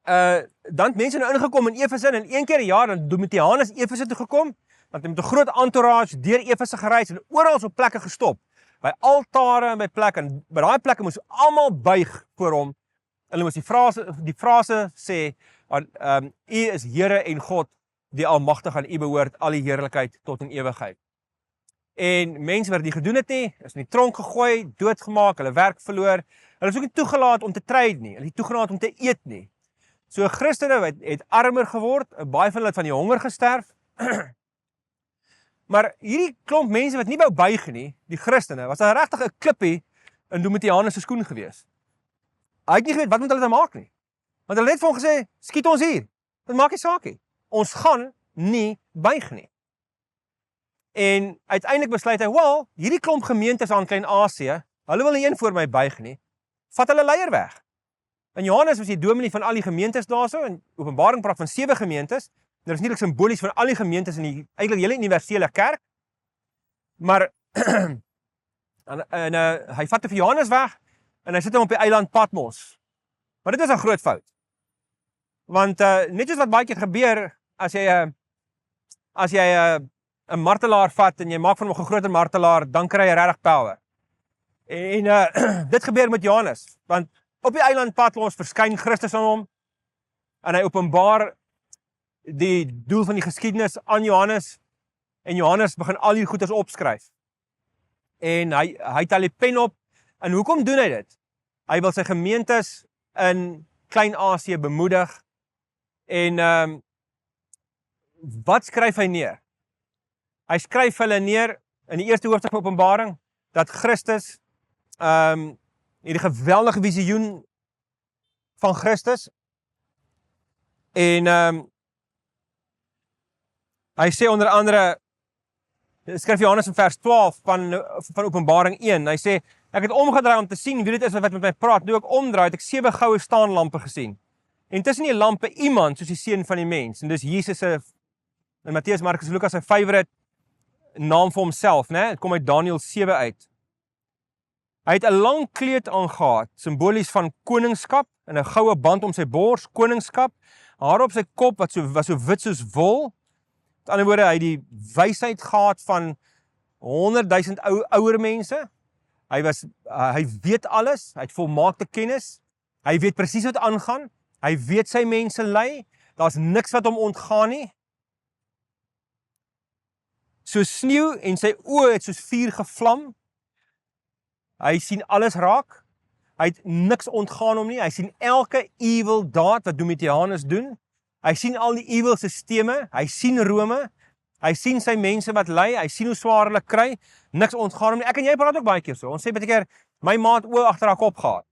dan het mense nou ingekom in Efese en een keer 'n jaar dan Domitianus Efese toe gekom, want hy met 'n groot entourage deur Efese gereis en oral op plekke gestop. By altare en by plekke en by daai plekke moes almal buig voor hom. Hulle moes die frase sê, U is Here en God, die almagtig aan U behoort al die heerlikheid tot in ewigheid. En mense wat dit gedoen het nie, is in die tronk gegooi, doodgemaak, hulle werk verloor. Hulle is ook nie toegelaat om te trade nie, hulle is nie toegelaat om te eet nie. So Christene het armer geword, baie van hulle het van die honger gesterf. Maar hierdie klomp mense wat nie wou buig nie, die Christene, was daar regtig 'n klippie in Domitianus se skoen gewees. Hy het nie geweet wat moet hulle dan maak nie. Want hulle het vir hom gesê, skiet ons hier. Dit maak nie saak nie. Ons gaan nie buig nie. En uiteindelik besluit hy, wel, hierdie klomp gemeentes aan Klein-Asië, hulle wil nie een voor my buig nie. Vat hulle leier weg. En Johannes was die dominee van al die gemeentes daarso, en Openbaring praat van 7 gemeentes. Dit is nie simbolies van al die gemeentes in die eintlik hele universele kerk. Maar hy vat vir Johannes weg en hy sit hom op die eiland Patmos. Maar dit is 'n groot fout. Want net soos wat baie keer gebeur as jy 'n martelaar vat en jy maak van hom 'n groter martelaar, dan kry jy regtig power. En dit gebeur met Johannes, want op die eiland Patmos verskyn Christus aan hom en hy openbaar die doel van die geskiedenis aan Johannes en Johannes begin al die goeders opskryf. En hy tel die pen op en hoekom doen hy dit? Hy wil sy gemeentes in Klein-Asië bemoedig en wat skryf hy neer? Hy skryf hulle neer in die eerste hoofstuk van Openbaring dat Christus hierdie geweldige visioen van Christus en hy sê onder andere, skryf Johannes in vers 12 van Openbaring 1, hy sê, ek het omgedraai om te sien wie dit is wat met my praat, toe ek omdraai het ek 7 goue staanlampe gesien, en tussen die lampe iemand soos die seun van die mens, en dis Jesus in Matteus, Markus, Lukas sy favorite naam vir homself, né? Het kom uit Daniël 7 uit. Hy het 'n lang kleed aangetree, simbolies van koningskap, en 'n goue band om sy bors, koningskap, hare op sy kop wat was so wit soos wol, Met ander woorde, hy het die wysheid gehad van 100.000 ouer mense. Hy weet alles, hy het volmaakte kennis, hy weet presies wat aangaan, hy weet sy mense lei, daar's niks wat hom ontgaan nie. Soos sneeu en sy oë het soos vuur gevlam. Hy sien alles raak. Hy het niks ontgaan hom nie. Hy sien elke evil daad wat Domitianus doen. Hy sien al die evil sisteme, hy sien Rome, hy sien sy mense wat ly, hy sien hoe swaar hulle kry, niks ontgaan hom nie. Ek en jy praat ook baie keer so. Ons sê baie keer my maat oë agter haar kop gehad,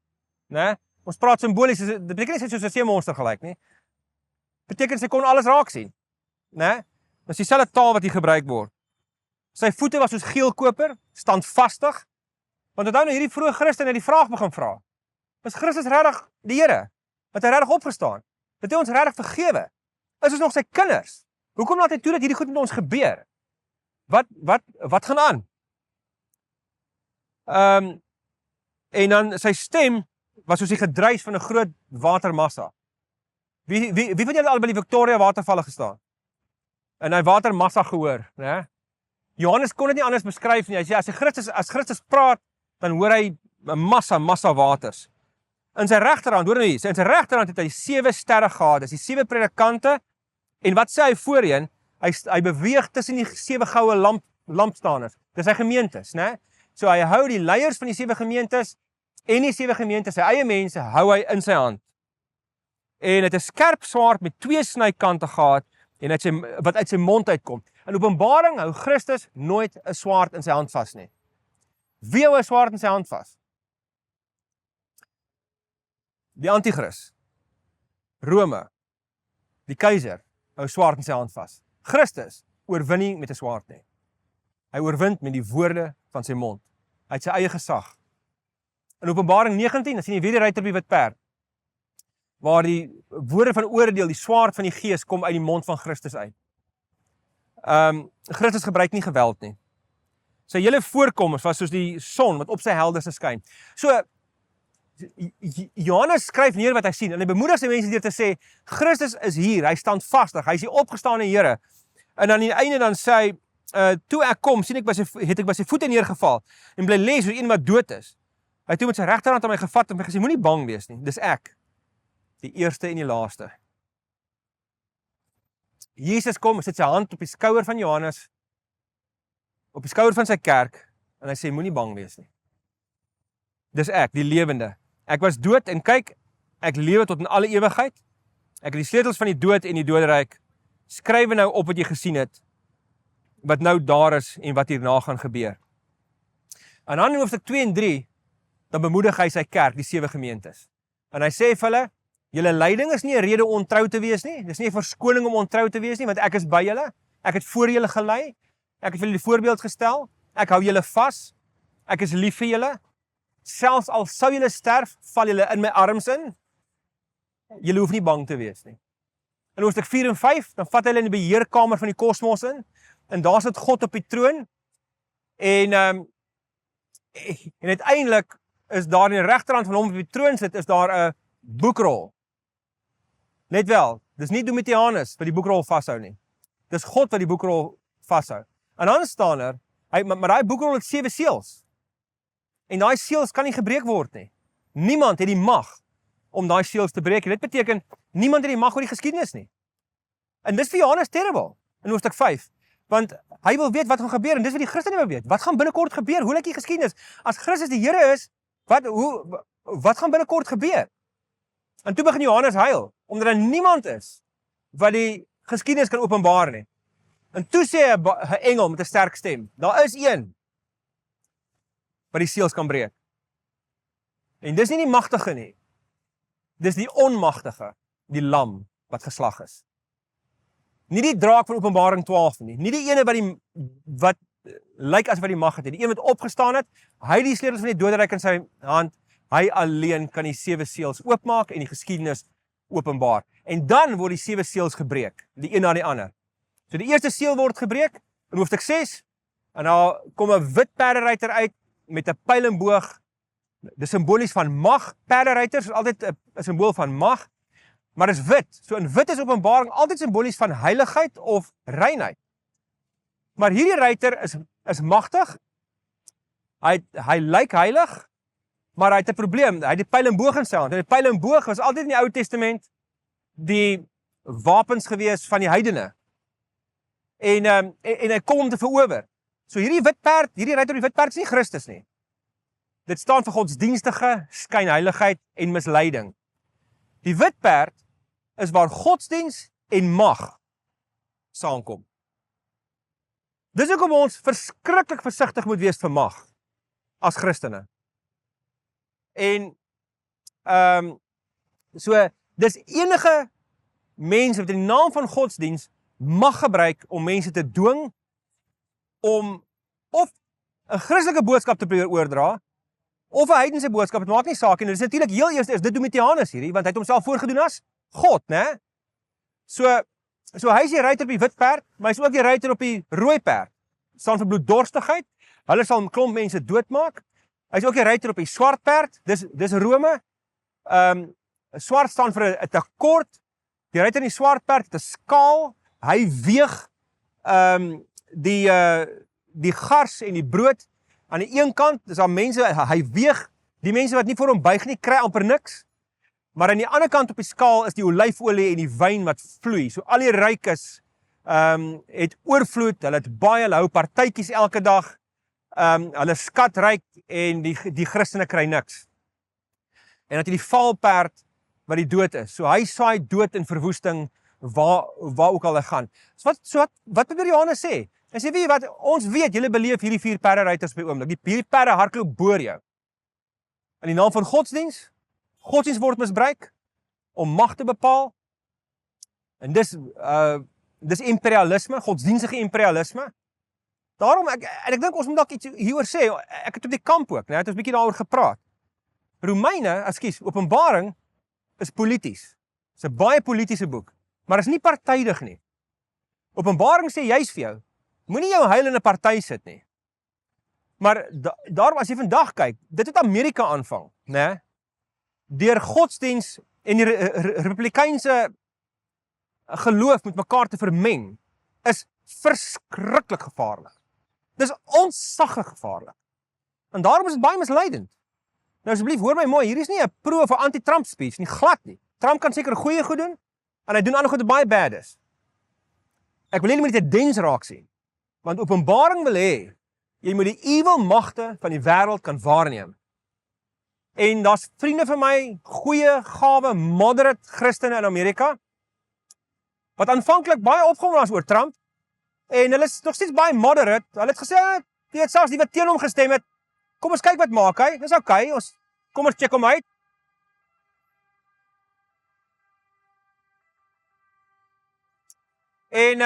né? Ons praat simbolies, dit beteken nie sy soos 'n seemonster gelyk nie. Beteken sy kon alles raak sien, né? Dis dieselfde taal wat hier gebruik word. Sy voete was soos geelkoper, standvastig. Want onthou nou hierdie vroeë Christene die vraag begin vra. Is Christus regtig die Here? Het hy regtig opgestaan? Het hy ons regtig vergewe? Is ons nog sy kinders? Hoekom laat hy toe dat hierdie goed met ons gebeur? Wat gaan aan? En dan sy stem was soos die gedruis van 'n groot watermassa. Wie van julle al by die Victoria watervalle gestaan? En hy watermassa gehoor, né? Johannes kon dit nie anders beskryf nie. Hy sê as Christus praat, dan hoor hy 'n massa waters. In sy regterhand, hoor nou hier, in sy regterhand het hy 7 sterre gehad, dis die 7 predikante, en wat sê hy voorheen? Hy beweeg tussen die 7 goue lampstaners, dis sy gemeentes, né? So hy hou die leiers van die 7 gemeentes, en die 7 gemeentes, sy eie mense, hou hy in sy hand. En het 'n skerp swaard met 2 snykante gehad, en wat uit sy mond uitkom. In Openbaring hou Christus nooit 'n swaard in sy hand vas nie. Wie hou 'n swaard in sy hand vas? Die Antichrist, Rome, die keiser, hou swaard in sy hand vas. Christus oorwin nie met 'n swaard nie. Hy oorwin met die woorde van sy mond. Hy het sy eie gesag. In Openbaring 19, dan sien jy weer die ruiter op die wit perd, waar die woorde van oordeel, die swaard van die gees, kom uit die mond van Christus uit. Christus gebruik nie geweld nie. Sy hele voorkoms was soos die son wat op sy helderste skyn. So, Johannes skryf neer wat hy sien, en hy bemoedig sy mense deur te sê, Christus is hier, hy staan vastig, hy is die opgestane Here. En aan die einde dan sê hy, toe ek kom, het ek by sy voete neergeval, en bly lê soos een wat dood is. Hy het toe met sy regterhand aan my gevat, en my gesê, moenie bang wees nie, dis ek, die eerste en die laaste. Jesus kom, sit sy hand op die skouer van Johannes, op die skouer van sy kerk, en hy sê, moenie bang wees nie. Dis ek, die lewende. Ek was dood, en kyk, ek lewe tot in alle ewigheid. Ek het die sleutels van die dood en die doderyk. Skrywe nou op wat jy gesien het, wat nou daar is, en wat hierna gaan gebeur. En dan in hoofstuk 2 en 3, dan bemoedig hy sy kerk, die 7 gemeentes. En hy sê vir hulle, julle lyding is nie 'n rede om ontrou te wees nie, dis nie 'n verskoning om ontrou te wees nie, want ek is by julle, ek het voor julle gelei, ek het vir julle die voorbeeld gestel, ek hou julle vas, ek is lief vir julle, selfs al sou julle sterf, val julle in my arms in, julle hoef nie bang te wees nie. In hoofstuk 4 en 5, dan vat hulle in die beheerkamer van die kosmos in, en daar sit God op die troon, en uiteindelik is daar in die regterhand van hom op die troon sit, is daar 'n boekrol. Let wel, dis nie Domitianus wat die boekrol vashou nie. Dis God wat die boekrol vashou. En dan staan maar daai boekrol het 7 seels. En daai seels kan nie gebreek word nie. Niemand het die mag om daai seels te breek. Dit beteken, niemand het die mag oor die geskiedenis nie. En dis vir Johannes terrible, in hoofstuk 5. Want hy wil weet wat gaan gebeur, en dis wat die Christene wil weet. Wat gaan binnekort gebeur? Hoe lyk die geskiedenis? As Christus die Here is, wat gaan binnekort gebeur? En toe begin Johannes huil, omdat daar niemand is wat die geskiedenis kan openbaar nie. En toe sê 'n engel met 'n sterk stem, daar is een wat die seels kan breek. En dis nie die magtige nie. Dis die onmagtige, die lam wat geslag is. Nie die draak van Openbaring 12 nie, nie die ene wat lyk as wat die mag het, die een wat opgestaan het, hy het die sleutels van die doderyk in sy hand, hy alleen kan die 7 seels oopmaak en die geskiedenis openbaar. En dan word die 7 seels gebreek, die een na die ander. So die eerste seel word gebreek, in hoofstuk 6, en daar kom 'n wit perderyter uit, met 'n pyl en boog, dis simbolies van mag, perderyters is altyd 'n simbool van mag, maar is wit. So in wit is Openbaring altyd simbolies van heiligheid of reinheid. Maar hierdie ruiter is magtig, hy lyk heilig, maar hy het 'n probleem, hy het die pyl en boog in sy hand. En die pyl en boog was altyd in die Ou Testament die wapens gewees van die heidene. En hy kom om te verower. So hierdie ruiter op die wit perd is nie Christus nie. Dit staan vir godsdienstige skynheiligheid en misleiding. Die wit perd is waar godsdiens en mag saamkom. Dis hoekom ons verskriklik versigtig moet wees vir mag as Christene. En so dis enige mense wat in die naam van godsdiens mag gebruik om mense te dwing om of 'n Christelike boodskap te probeer oordra of 'n heidense boodskap, dit maak nie saak nie. Dit is natuurlik heel eers dit Domitianus hierdie, want hy het homself voorgedoen as God, né? So hy is die ruiter op die wit perd, maar hy is ook die ruiter op die rooi perd. Staan vir bloeddorstigheid. Hulle sal 'n klomp mense doodmaak. Hy is ook die ruiter op die swart perd. Dis Rome. Swart staan vir 'n tekort. Die ruiter in die swart perd het 'n skaal. Hy weeg die gars en die brood aan die een kant. Dis daar mense, hy weeg die mense wat nie voor hom buig nie, kry amper niks. Maar aan die ander kant op die skaal is die olyfolie en die wyn wat vloei. So al die rykes het oorvloed, hulle het baie, hulle hou partytjies elke dag. Hulle skatryk en die Christene kry niks. En dat die valperd wat die dood is. So hy saai dood en verwoesting waar ook al hy gaan. So wat probeer Johannes sê? Hy sê, wat ons weet, julle beleef hierdie 4 perderuiters by oomblik. Die perde hardloop boor jou. In die naam van godsdiens word misbruik om mag te bepaal. En dis imperialisme, godsdienstige imperialisme. Daarom, ek dink ons moet dalk iets hieroor sê, ek het op die kamp ook, het ons 'n bietjie daaroor gepraat. Openbaring is polities. Dis 'n baie politiese boek, maar is nie partydig nie. Openbaring sê juis vir jou, moenie jou heil in 'n party sit nie. Maar daarom as jy vandag kyk, dit het Amerika aanvang, né? Deur godsdiens en die republikeinse geloof met mekaar te vermeng, is verskriklik gevaarlik. Dis ontsaglik gevaarlik. En daarom is dit baie misleidend. Nou asseblief, hoor my mooi, hier is nie 'n pro of 'n anti-Trump speech nie, glad nie. Trump kan seker goeie goed doen, en hy doen ander goed wat baie bad is. Ek wil nie met dit 'n dens raak sien, want Openbaring wil hê, jy moet die evil magte van die wêreld kan waarneem. En daar's vriende van my, goeie, gawe, moderate Christene in Amerika, wat aanvanklik baie opgewonde was oor Trump, en hulle is nog steeds baie moderate. Hulle het gesê, jy het selfs die wat teen hom gestem het, kom ons kyk wat maak hy, dis okay, kom ons check hom uit. En,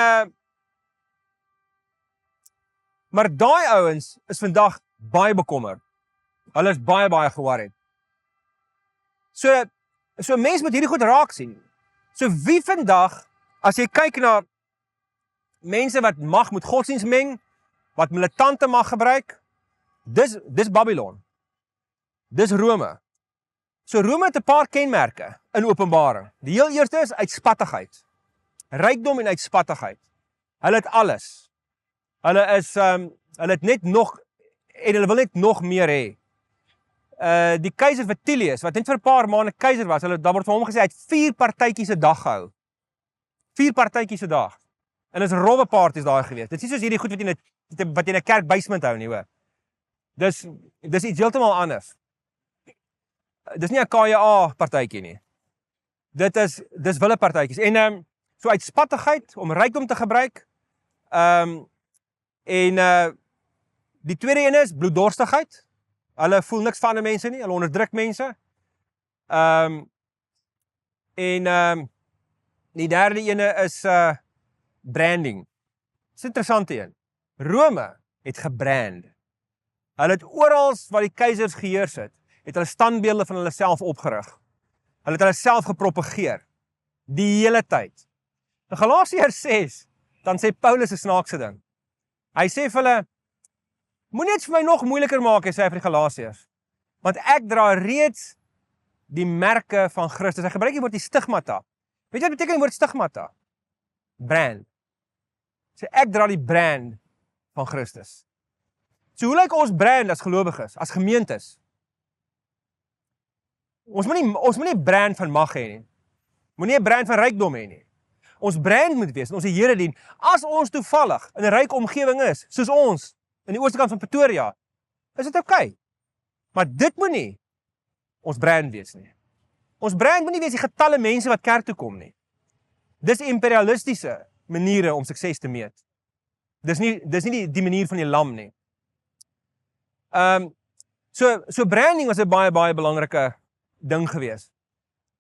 maar daai ouens is vandag baie bekommerd. Hulle is baie geworried. So mense moet hierdie goed raak sien. So wie vandag, as jy kyk na mense wat mag met godsdienst meng, wat militante mag gebruik, dis Babylon. Dis Rome. So Rome het 'n paar kenmerke in Openbaring. Die heel eerste is uitspattigheid. Rykdom en uitspattigheid. Hulle het alles. Hulle het net nog, en hulle wil net nog meer hê. Die keiser Vitellius, wat net vir 'n paar maande keiser was, daar word vir hom gesê, hy het 4 partytjies 'n dag gehou. 4 partytjies 'n dag. En is rowwe parties daar gewees. Dit is nie soos hierdie goed wat jy in 'n kerk basement hou nie, hoor. Dis iets heeltemal anders. Dis nie 'n KJA partytjie nie. Dis wille partytjies. En so uitspattigheid om rykdom te gebruik. Die tweede een is bloeddorstigheid. Hulle voel niks van die mense nie, hulle onderdruk mense. Die derde ene is branding. Dis 'n interessante een. Rome het gebrand. Hulle het oral waar die keisers geheers het hulle standbeelde van hulle self opgerig. Hulle het hulle self gepropageer. Die hele tyd. In Galasiërs 6, dan sê Paulus 'n snaakse ding. Hy sê vir hulle, moenie dit vir my nog moeiliker maak, sê hy vir die Galasiërs. Want ek dra reeds die merke van Christus. Hy gebruik die woord die stigmata. Weet jy wat beteken die woord stigmata? Brand. So ek dra die brand van Christus. So hoe lyk ons brand as gelowiges, as gemeentes? Ons moet nie 'n brand van mag hê nie. Moenie 'n brand van rykdom hê nie. Ons brand moet wees, ons die Here dien. As ons toevallig in 'n ryk omgewing is, soos ons, in die ooste kant van Pretoria, is dit oukei. Maar dit moet nie ons brand wees nie. Ons brand moet nie wees die getalle mense wat kerk toe kom nie. Dis imperialistiese maniere om sukses te meet. Dis nie die manier van die lam nie. So branding was 'n baie belangrike ding gewees.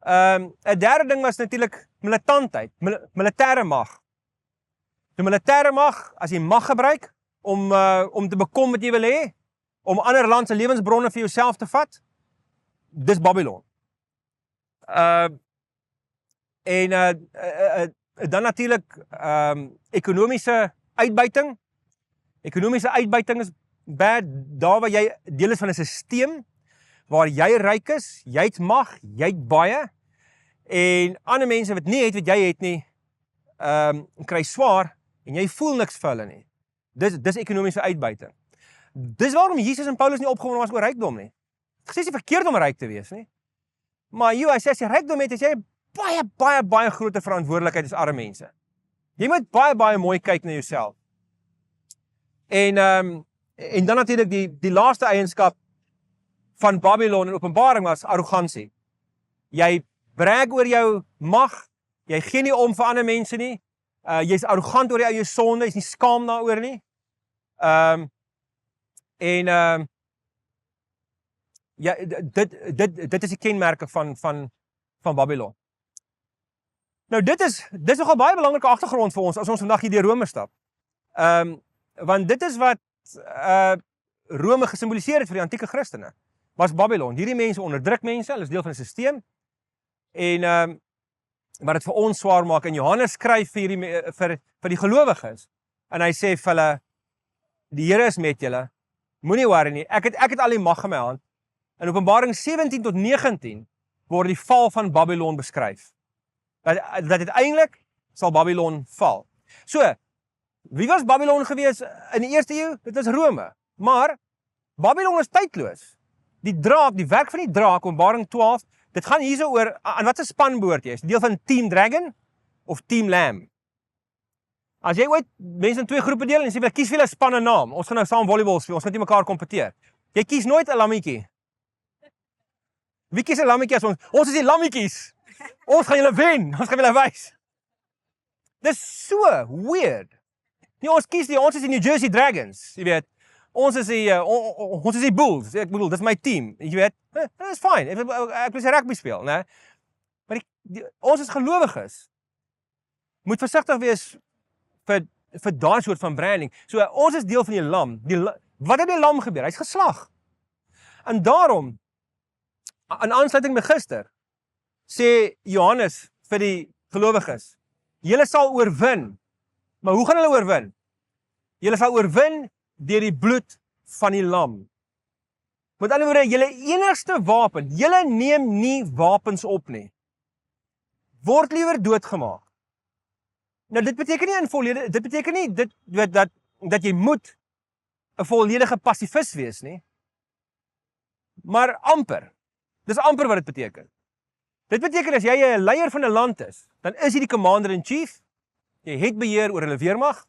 'n derde ding was natuurlik militantheid, militêre mag. Die militêre mag, as jy mag gebruik om te bekom wat jy wil hê, om ander land se lewensbronne vir jouself te vat, dis Babylon. Dan natuurlik ekonomiese uitbuiting. Ekonomiese uitbuiting is bad, daar waar jy deel is van 'n stelsel waar jy ryk is, jy het mag, jy het baie, en ander mense wat nie het wat jy het nie, kry swaar, en jy voel niks vir hulle nie. Dis ekonomiese uitbuiting. Dis waarom Jesus en Paulus nie opgewonde was oor rykdom nie. Het gesê is nie verkeerd om ryk te wees nie. Maar hy sê as jy rykdom het, is jy baie groter verantwoordelikheid as arme mense. Jy moet baie mooi kyk na jouself. En dan natuurlik die laaste eienskap van Babylon in Openbaring was arrogansie. Jy brag oor jou mag, jy gee nie om vir ander mense nie, jy's arrogant oor jou eie sonde, jy's nie skaam daaroor nie. Ja, dit is die kenmerke van Babylon. Nou dis nogal baie belangrike agtergrond vir ons as ons vandag hier deur Rome stap. Want dit is wat Rome gesimboliseer het vir die antieke Christene. Was Babylon. Hierdie mense onderdruk mense, hulle is deel van 'n stelsel. En wat dit vir ons swaar maak, en Johannes skryf vir die gelowiges. En hy sê vir hulle, die Here is met julle. Moenie worry nie. Ek het al die mag in my hand. In Openbaring 17 tot 19 word die val van Babylon beskryf. Dat uiteindelik sal Babylon val. So, wie was Babylon gewees in die eerste eeu? Dit was Rome. Maar Babylon is tydloos. Die draak, die werk van die draak, Openbaring 12, dit gaan hierso oor, aan wat 'n span behoort jy? Is deel van Team Dragon of Team Lamb? As jy ooit mense in twee groepe deel en sê, kies vir 'n span 'n naam. Ons gaan nou saam volleybal speel, ons gaan nie mekaar kompeteer. Jy kies nooit 'n lammetjie. Wie kies 'n lammetjie as ons is die lammetjies. Ons gaan julle wen, ons gaan julle wys. Dis so weird. Nee, ons kies nie, ons is die New Jersey Dragons, jy weet. Ons is die Bulls, ek bedoel, dis my team, jy weet. Dit is fine, ek wil sy rugby speel, né? Maar ons is gelowiges. Moet versigtig wees vir daai soort van branding. So, ons is deel van die lam. Wat het die lam gebeur? Hy's geslag. En daarom, in aansluiting met gister, sê Johannes vir die gelowiges, julle sal oorwin. Maar hoe gaan hulle oorwin? Julle sal oorwin deur die bloed van die lam. Met ander woorde, julle enigste wapen, julle neem nie wapens op nie. Word liewer doodgemaak. Nou dit beteken nie dat jy moet 'n volledige pasifis wees nie. Maar amper. Dis amper wat dit beteken. Dit beteken as jy 'n leier van 'n land is, dan is jy die commander-in-chief. Jy het beheer oor hulle weermag.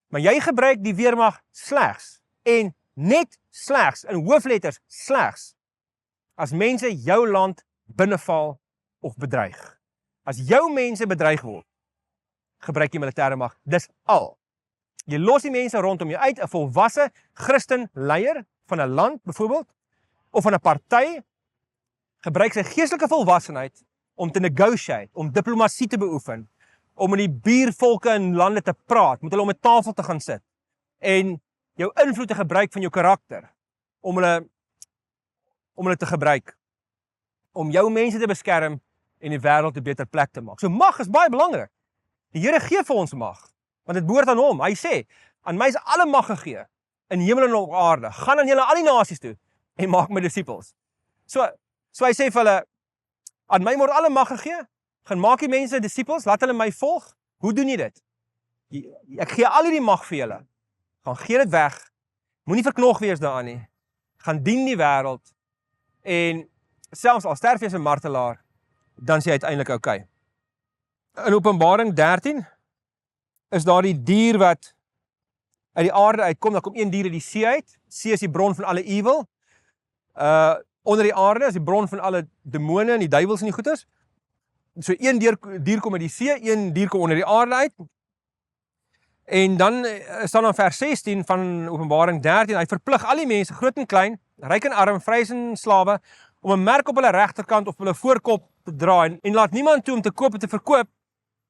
Maar jy gebruik die weermag slegs en net slegs in hoofletters slegs as mense jou land binneval of bedreig. As jou mense bedreig word, gebruik jy militêre mag. Dis al. Jy los die mense rondom jou uit, 'n volwasse Christen leier van 'n land byvoorbeeld of van 'n party gebruik sy geestelike volwassenheid om te negotiate, om diplomatie te beoefen, om met die buurvolke in lande te praat, met hulle om 'n tafel te gaan sit en jou invloed te gebruik van jou karakter om hulle te gebruik om jou mense te beskerm en die wêreld 'n beter plek te maak. So mag is baie belangrik. Die Here gee vir ons mag, want dit behoort aan hom. Hy sê, aan my is alle mag gegee in hemel en op aarde. Gaan aan julle al die nasies toe en maak my disippels. So hy sê vir hulle, aan my word alle mag gegee, gaan maak die mense disippels, laat hulle my volg. Hoe doen jy dit? Ek gee al hierdie mag vir julle. Gaan gee dit weg. Moenie verknog wees daaraan nie. Gaan dien die wêreld. En selfs al sterf jy as 'n martelaar, dan sê hy uiteindelik okay. In Openbaring 13 is daar die dier wat uit die aarde uitkom, dan kom een dier uit die see uit. See is die bron van alle evil. Onder die aarde is die bron van alle demone en die duiwels en die goeters. So een dier kom uit die see, een dier kom onder die aarde uit. En dan staan dan vers 16 van Openbaring 13, hy verplig al die mense, groot en klein, ryk en arm, vryes en slawe, om 'n merk op hulle regterkant of op hulle voorkop te dra en laat niemand toe om te koop en te verkoop,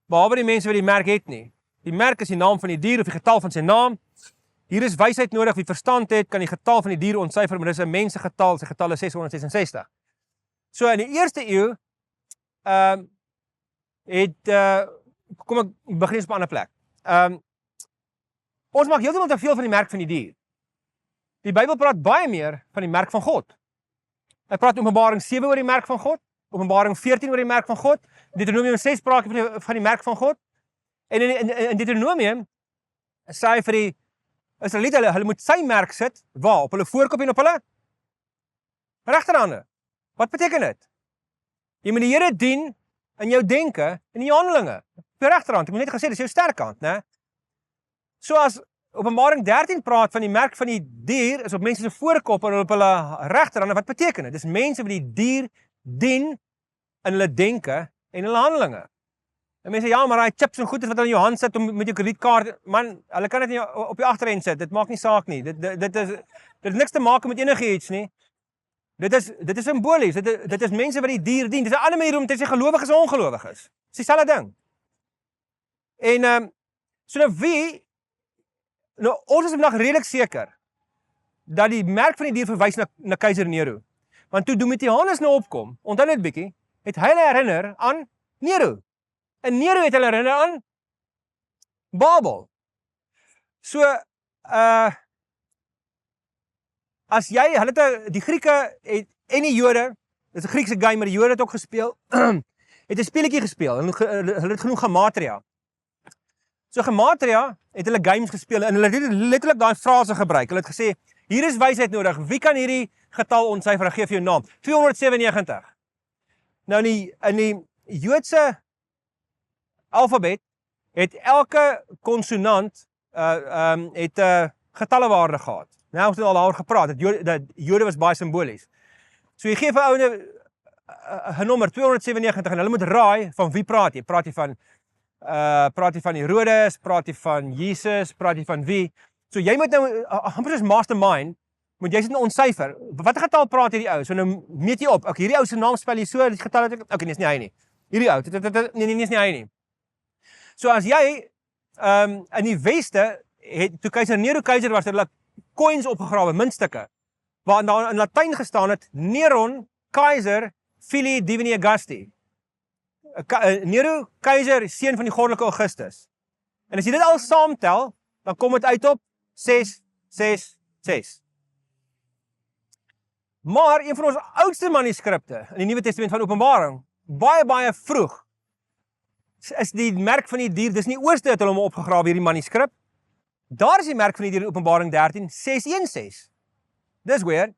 behalwe die mense wat die merk het nie. Die merk is die naam van die dier of die getal van sy naam. Hier is wysheid nodig, wie verstand het, kan die getal van die dier ontsyfer, maar dis 'n mensegetal, sy getal is 666. So in die eerste eeu kom ek begin eens op 'n ander plek. Ons maak heeltemal te veel van die merk van die dier. Die Bybel praat baie meer van die merk van God. Hy praat in Openbaring 7 oor die merk van God, Openbaring 14 oor die merk van God, Deuteronomium 6 praat van die merk van God. En in Deuteronomium sê hy vir die Israeliete, hulle moet sy merk sit, waar? Op hulle voorkop en op hulle regterhande. Wat beteken dit? Jy moet die Here dien in jou denke en in jou handelinge. Op jou regterhand, ek moet net gesê, dis jou sterkant, né? So as Openbaring 13 praat van die merk van die dier, is op mense se voorkop en op hulle regterhande, wat beteken dit? Dis mense wat die dier dien in hulle denke en hulle handelinge. En mense sê, ja, maar daai chips en goeders wat hulle in jou hand sit om met jou kredietkaart, man, hulle kan dit op die agterend sit, dit maak nie saak nie. Dit het niks te maak met enigiets nie. Dit is simbolies, dit is mense wat die dier dien. Dit is 'n ander manier om te sê gelowiges en ongelowiges. Dis dieselfde ding. En so ons is vandag redelik seker dat die merk van die dier verwys na keiser Nero. Want toe Domitianus nou opkom, onthou net bietjie, het hy hulle herinner aan Nero. En Nero het hulle herinner aan Babel. So, as jy, die Grieke en die Jode, dit is 'n Griekse game, maar die Jode het ook gespeel, het 'n speletjie gespeel, hulle het genoem Gematria. So Gematria het hulle games gespeel, en hulle het letterlik daai frase gebruik, hulle het gesê, hier is wysheid nodig, wie kan hierdie getal ontsyfer, ek gee vir jou naam, 297. Nou in die Joodse alfabet het elke konsonant het 'n getallewaarde gehad. Nou ons het al daaroor gepraat, dat Jode was baie simbolies. So jy gee vir ouene 'n nommer 297 en hulle moet raai van wie praat jy? Praat jy van Herodes, praat jy van Jesus, praat jy van wie? So jy moet nou amper soos mastermind, moet jy sit en ontsyfer. Watter getal praat hierdie ou? So nou meet jy op. Okay, hierdie ou se naam spel jy so, die getal het ek. Okay, nee, is nie hy nie. Hierdie ou, nee, is nie hy nie. So as jy in die weste toe keiser Nero keiser was, het hulle coins opgegrawe, muntstukke, waar daar in Latyn gestaan het Neron Kaiser Filii Divini Augusti. Nero keiser, seun van die goddelike Augustus. En as jy dit al saamtel, dan kom dit uit op 666. Maar een van ons oudste manuskripte in die Nuwe Testament van Openbaring, baie vroeg, is die merk van die dier, dis nie ooste het hulle hom opgegrawe hierdie manuskrip. Daar is die merk van die dier in Openbaring 13, 616. Dis weird.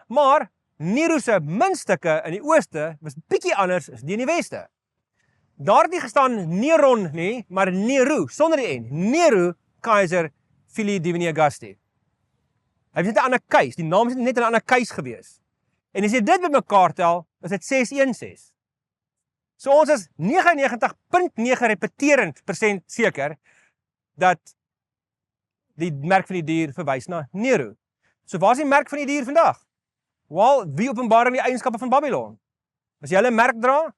Maar Nero se muntstukke in die ooste was bietjie anders as die in die weste. Daar het nie gestaan Neron nie, maar Nero, sonder die N. Nero, Kaiser Filii Divini Augusti. Hy was net 'n ander keis, die naam is net 'n ander keis gewees. En as jy dit bymekaar tel, is dit 616. So ons is 99.9 repeterend % seker dat die merk van die dier verwys na Nero. So waar is die merk van die dier vandag? Wel, wie openbaar die eienskappe van Babylon? As jy hulle merk dra,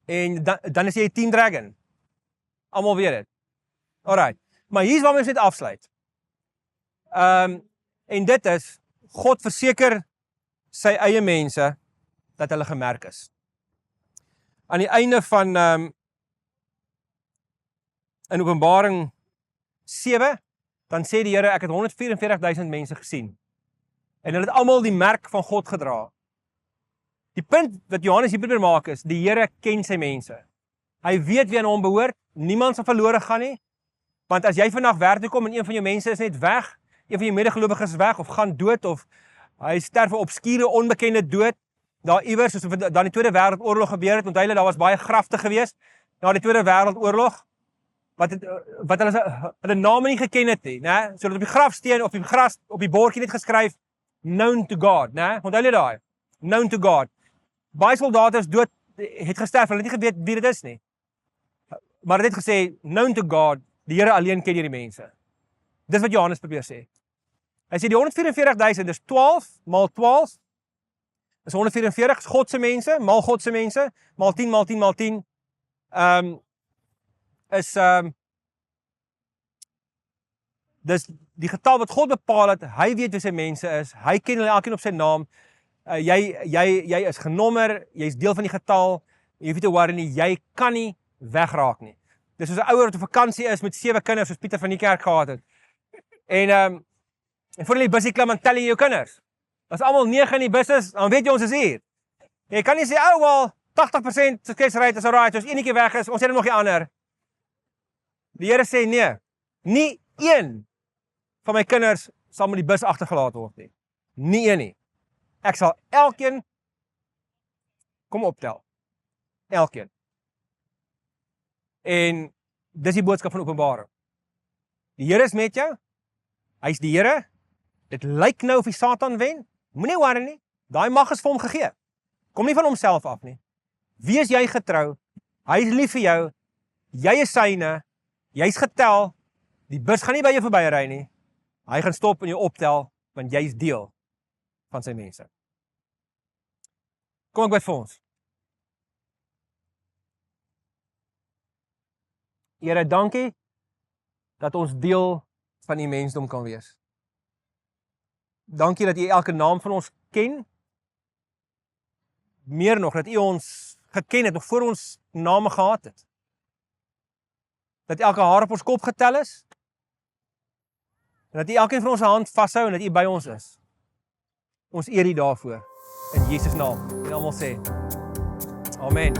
en dan is jy 10 dragon. Almal weet dit. Alright, maar hier is waar ons net afsluit. En dit is, God verseker sy eie mense, dat hulle gemerk is. Aan die einde van in Openbaring 7, dan sê die Here, ek het 144.000 mense gesien. En hulle het almal die merk van God gedra. Die punt wat Johannes hier probeer maak is, die Here ken sy mense. Hy weet wie aan hom behoort, niemand sal verlore gaan nie, want as jy vandag werk toe kom en een van jou mense is net weg, een van jou medegelowiges is weg, of gaan dood, of hy sterf 'n obskure, onbekende dood, daar iewers, soos dan die Tweede Wêreldoorlog gebeur het, onthou julle, daar was baie grafte gewees, na die Tweede Wêreldoorlog, wat hulle name nie geken het nie, né? So dat op die grafsteen, op die bordjie net geskryf, known to God, né? Onthou julle daai? Known to God. Baie soldate is dood, het gesterf, hulle het nie geweet wie dit is nie. Maar dit het gesê, known to God, die Here alleen ken hierdie mense. Dis wat Johannes probeer sê. Hy sê die 144.000, dis 12 maal 12, is 144, is God se mense, maal God se mense, maal 10, maal 10, maal 10, dis die getal wat God bepaal het, hy weet wie sy mense is, hy ken hulle elkeen op sy naam, jy is genommer, jy is deel van die getal, jy hoef nie te worry nie, jy kan nie wegraak nie. Dis soos 'n ouer wat op vakansie is met 7 kinders, soos Pieter van die kerk gehad het. En voor hulle die busie klim en tel jy jou kinders. As almal 9 in die bus is, dan weet jy ons is hier. Jy kan nie sê, wel, 80% suksesrate is alright, as enetjie weg is, ons het nog die ander. Die Here sê nee, nie een van my kinders sal met die bus agtergelaat word nie. Nie een nie. Ek sal elkeen kom optel. Elkeen. En dis die boodskap van Openbaring. Die Here is met jou. Hy's die Here. Dit lyk nou of die Satan wen. Moenie worry nie. Daai mag is vir hom gegee. Kom nie van homself af nie. Wees jy getrou. Hy is lief vir jou. Jy is syne. Jy's getel. Die bus gaan nie by jou verbyry nie. Hy gaan stop en jou optel, want jy's deel van sy mense. Kom ek bid vir ons. Here, dankie dat ons deel van die mensdom kan wees. Dankie dat U elke naam van ons ken. Meer nog, dat U ons geken het, nog voor ons name gehad het. Dat elke haar op ons kop getel is. En dat U elkeen van ons hand vashou en dat U by ons is. Ons eer U daarvoor. In Jesus naam. En almal sê, Amen.